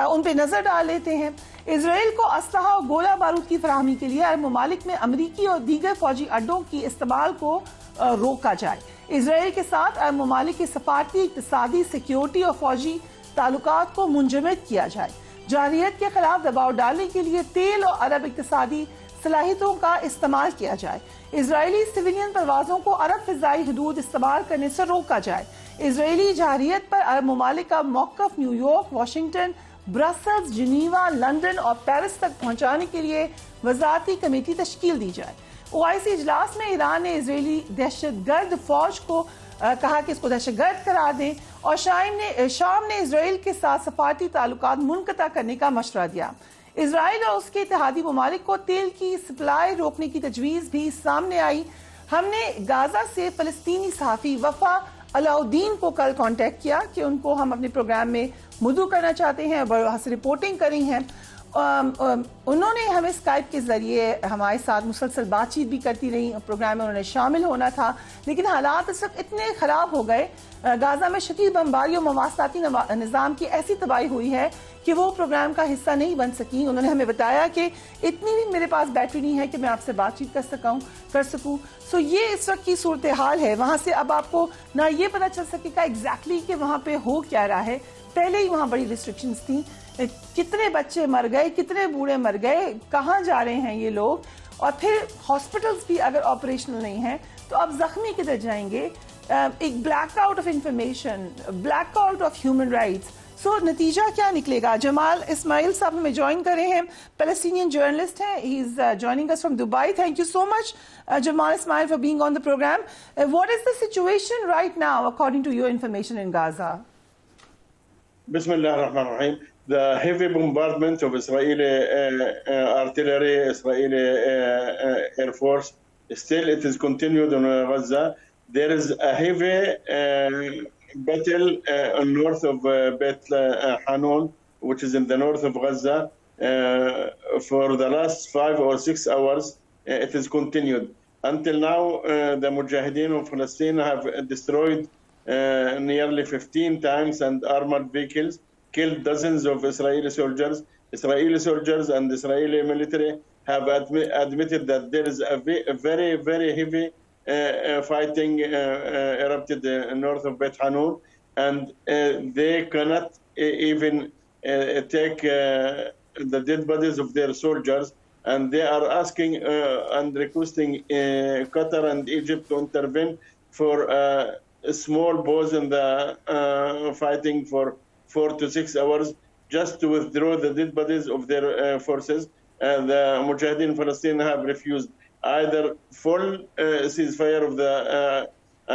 उन पर नजर डाल लेते हैं। इजराइल को असलहा और गोला बारूद की फराहमी के लिए अरब ममालिक में अमरीकी और दीगर फौजी अड्डों की इस्तेमाल को रोका जाए। इजराइल के साथ अरब ममालिक की सफारती, इक्तिसादी, सिक्योरिटी और फौजी ताल्लुकात को मुंजमद किया जाए। जारहियत के खिलाफ दबाव डालने के लिए तेल और अरब इक्तिसादी सलाहियतों का इस्तेमाल किया जाए। इजरायली सिविलियन परवाजों को अरब फिजाई हदूद इस्तेमाल करने से रोका जाए। इजरायली जारहियत पर अरब ममालिक का मौक़िफ़ New York, Washington, Brussels, Geneva, London और पेरिस तक पहुंचाने के लिए वज़ारती कमेटी तश्कील दी जाए। OIC इजलास में ईरान ने इजरायली दहशतगर्द फौज को कहा कि इसको दहशतगर्द करार दें और शाम ने इसराइल के साथ सफारती ताल्लुकात मुनक़ता करने का मशवरा दिया। इसराइल और उसके इत्तेहादी ममालिक को तेल की सप्लाई रोकने की तजवीज़ भी सामने आई। हमने गाजा से फ़लस्तीनी सहाफ़ी वफ़ा अलाउद्दीन को कल कांटेक्ट किया कि उनको हम अपने प्रोग्राम में मुद्दू करना चाहते हैं, वहाँ से रिपोर्टिंग करी हैं। उन्होंने हमें स्काइप के ज़रिए हमारे साथ मुसलसल बातचीत भी करती रही। प्रोग्राम में उन्होंने शामिल होना था, लेकिन हालात इस वक्त इतने ख़राब हो गए, गाज़ा में शदीद बमबारी और मवासलाती निज़ाम की ऐसी तबाही हुई है कि वो प्रोग्राम का हिस्सा नहीं बन सकी। उन्होंने हमें बताया कि इतनी भी मेरे पास बैटरी नहीं है कि मैं आपसे बातचीत कर सकूं। सो ये इस वक्त की सूरत हाल है। वहाँ से अब आपको ना ये पता चल सकेगा एग्जैक्टली कि वहाँ पे हो क्या रहा है। पहले ही वहाँ बड़ी रिस्ट्रिक्शंस थी, कितने बच्चे मर गए, कितने बूढ़े मर गए, कहाँ जा रहे हैं ये लोग, और फिर हॉस्पिटल्स भी अगर ऑपरेशनल नहीं है तो अब जख्मी किधर जाएंगे। एक blackout of information, blackout of human rights. So नतीजा क्या निकलेगा? जमाल इस्माइल साहब हमें ज्वाइन करे हैं, पैलेस्टीनियन जर्नलिस्ट हैं, he is joining us from Dubai. Thank you so much Jamal Ismail for being on the programme. What is the situation right now according to your information in Gaza? Bismillah ar-Rahman ar-Rahim. The heavy bombardment of Israeli artillery, Israeli Air Force, still it is continued on Gaza. There is a heavy battle north of Beit Hanun, which is in the north of Gaza. For the last 5 or 6 hours, it is continued. Until now, the Mujahideen of Palestine have destroyed nearly 15 tanks and armored vehicles, killed dozens of Israeli soldiers. Israeli soldiers and Israeli military have admitted that there is a very, very heavy fighting erupted north of Beit Hanun, and they cannot even take the dead bodies of their soldiers, and they are asking and requesting Qatar and Egypt to intervene for a small pause in the fighting for 4 to 6 hours, just to withdraw the dead bodies of their forces. The Mujahideen Palestine have refused either full ceasefire of the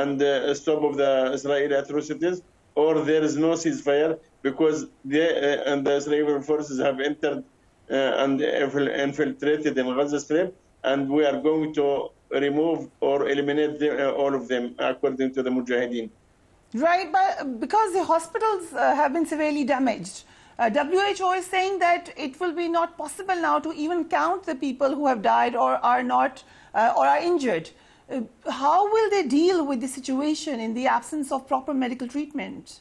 and stop of the Israeli atrocities, or there is no ceasefire because they and the Israeli forces have entered and infiltrated in Gaza Strip, and we are going to remove or eliminate all of them, according to the Mujahideen. Right, but because the hospitals have been severely damaged, WHO is saying that it will be not possible now to even count the people who have died or are not or are injured. How will they deal with the situation in the absence of proper medical treatment?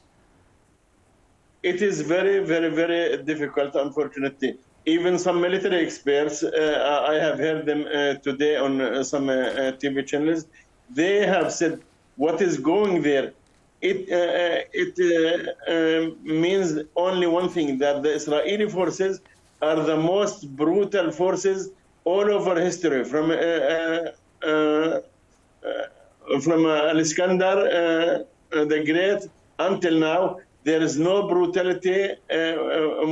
It is very, very, very difficult, unfortunately. Even some military experts, I have heard them today on some TV channels, they have said what is going there, it means only one thing, that the Israeli forces are the most brutal forces all over history, from Al-Iskandar the Great until now. There is no brutality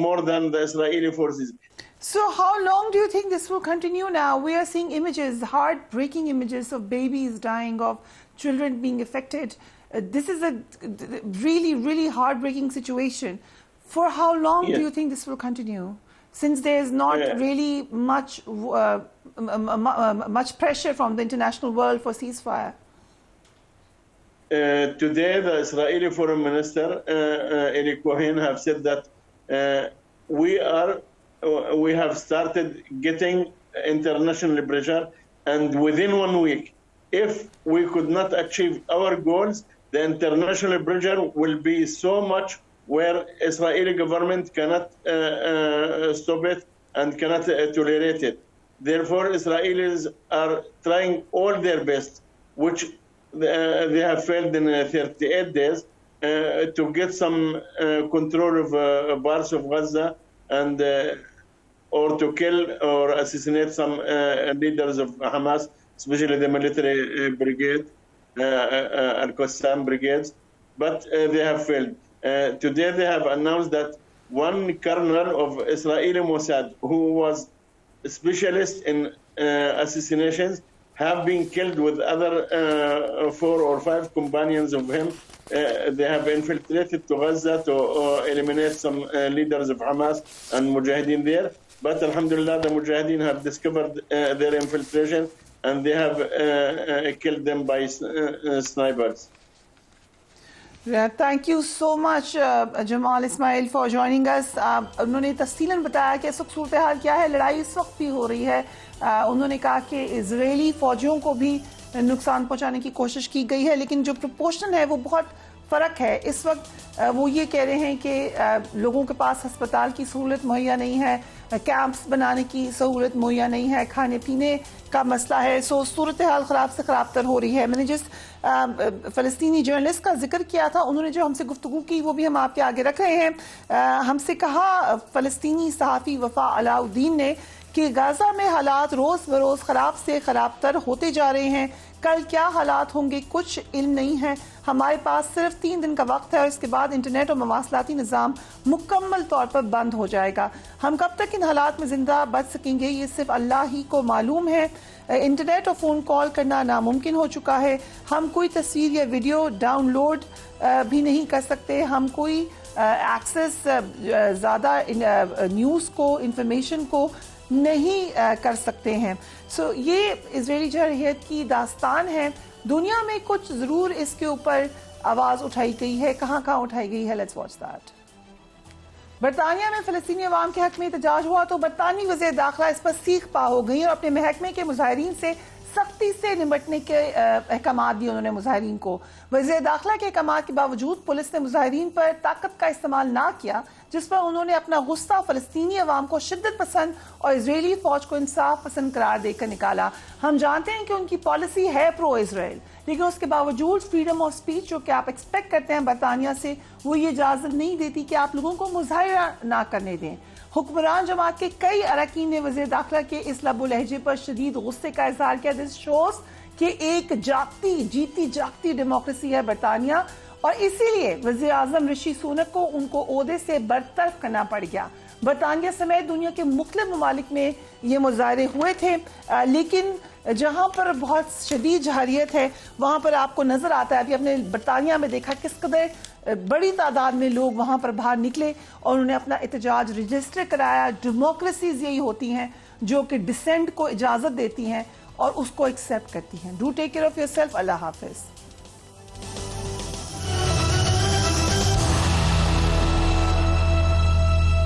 more than the Israeli forces. So how long do you think this will continue now? We are seeing images, heartbreaking images of babies dying, of children being affected. This is a really, really heartbreaking situation. For how long do you think this will continue? Since there is not really much pressure from the international world for ceasefire. Today, the Israeli Foreign Minister, Eli Cohen, have said that we have started getting international pressure, and within 1 week, if we could not achieve our goals, the international pressure will be so much where Israeli government cannot stop it and cannot tolerate it. Therefore, Israelis are trying all their best, which they have failed in 38 days, to get some control of parts of Gaza, and or to kill or assassinate some leaders of Hamas, especially the military brigade, Al-Qassam brigades, but they have failed. Today they have announced that one colonel of Israeli Mossad, who was a specialist in assassinations, have been killed with other 4 or 5 companions of him. They have infiltrated to Gaza to eliminate some leaders of Hamas and Mujahideen there. But Alhamdulillah, the Mujahideen have discovered their infiltration and they have killed them by snipers. Thank you so much Jamal Ismail for joining us. उन्होंने तफसीलन बताया कि इस वक्त सूरत हाल क्या है, लड़ाई इस वक्त भी हो रही है। उन्होंने कहा कि इजरायली फौजियों को भी नुकसान पहुंचाने की कोशिश की गई है, लेकिन जो प्रोपोर्शन है वो बहुत फ़र्क है। इस वक्त वो ये कह रहे हैं कि लोगों के पास अस्पताल की सहूलत मुहैया नहीं है, कैंप्स बनाने की सहूलत मुहैया नहीं है, खाने पीने का मसला है। सो सूरत हाल ख़राब से ख़राब तर हो रही है। मैंने जिस फ़लस्तीनी जर्नलिस्ट का जिक्र किया था, उन्होंने जो हमसे गुफ्तगू की वो भी हम आपके आगे रख रहे हैं। हमसे कहा फ़लस्तीनी सहाफ़ी वफ़ा अलाउद्दीन ने कि गाज़ा में हालात रोज़ बरोज़ ख़राब से ख़राब तर होते जा रहे हैं। कल क्या हालात होंगे कुछ इल्म नहीं है। हमारे पास सिर्फ 3 दिन का वक्त है और इसके बाद इंटरनेट और मवासलाती निज़ाम मुकम्मल तौर पर बंद हो जाएगा। हम कब तक इन हालात में ज़िंदा बच सकेंगे ये सिर्फ अल्लाह ही को मालूम है। इंटरनेट और फ़ोन कॉल करना नामुमकिन हो चुका है। हम कोई तस्वीर या वीडियो डाउनलोड भी नहीं कर सकते। हम कोई एक्सेस ज़्यादा न्यूज़ को, इंफॉर्मेशन को नहीं कर सकते हैं। सो ये इजरायली जरहियत की दास्तान है। दुनिया में कुछ ज़रूर इसके ऊपर आवाज़ उठाई गई है। कहाँ कहाँ उठाई गई है, लेट्स वॉच दैट। बरतानिया में फ़लस्तीनी अवाम के हक में एहतजाज हुआ तो बरतानवी वज़ीर दाखिला इस पर सीख पा हो गई और अपने महकमे के मुजाहिरीन से सख्ती से निपटने के अहकाम दिए उन्होंने मुजाहिरीन को। वज़ीर दाखिला के अहकाम के बावजूद पुलिस ने मुजाहिरीन पर ताकत का इस्तेमाल ना किया, जिस पर उन्होंने अपना गुस्सा फ़लस्तीनी अवाम को शिद्दत पसंद और इजरायली फ़ौज को इंसाफ पसंद करार देकर निकाला। हम जानते हैं कि उनकी पॉलिसी है प्रो इसराइल, लेकिन उसके बावजूद फ्रीडम ऑफ स्पीच जो कि आप एक्सपेक्ट करते हैं बरतानिया से, वो ये इजाज़त नहीं देती कि आप लोगों को मुजाहिरा ना करने दें। हुक्मरान जमात के कई अरकान ने वज़ीर दाखिला के इस लबो लहजे पर शदीद गुस्से का इजहार किया। दिस शोज कि एक जीती जागती डेमोक्रेसी है बरतानिया और इसीलिए वज़ीर आज़म ऋषि सुनक को उनको ओहदे से बरतरफ करना पड़ गया। बरतानिया समेत दुनिया के मुख्तलिफ ममालिक में ये मुजाहरे हुए थे, लेकिन जहाँ पर बहुत शदीद जहरियत है वहाँ पर आपको नजर आता है। अभी अपने बरतानिया में देखा किस कदर बड़ी तादाद में लोग वहाँ पर बाहर निकले और उन्होंने अपना एहतजाज रजिस्टर कराया। डेमोक्रेसीज यही होती हैं जो कि डिसेंट को इजाज़त देती हैं और उसको एक्सेप्ट करती हैं। Do take care of yourself. Allah हाफिज़।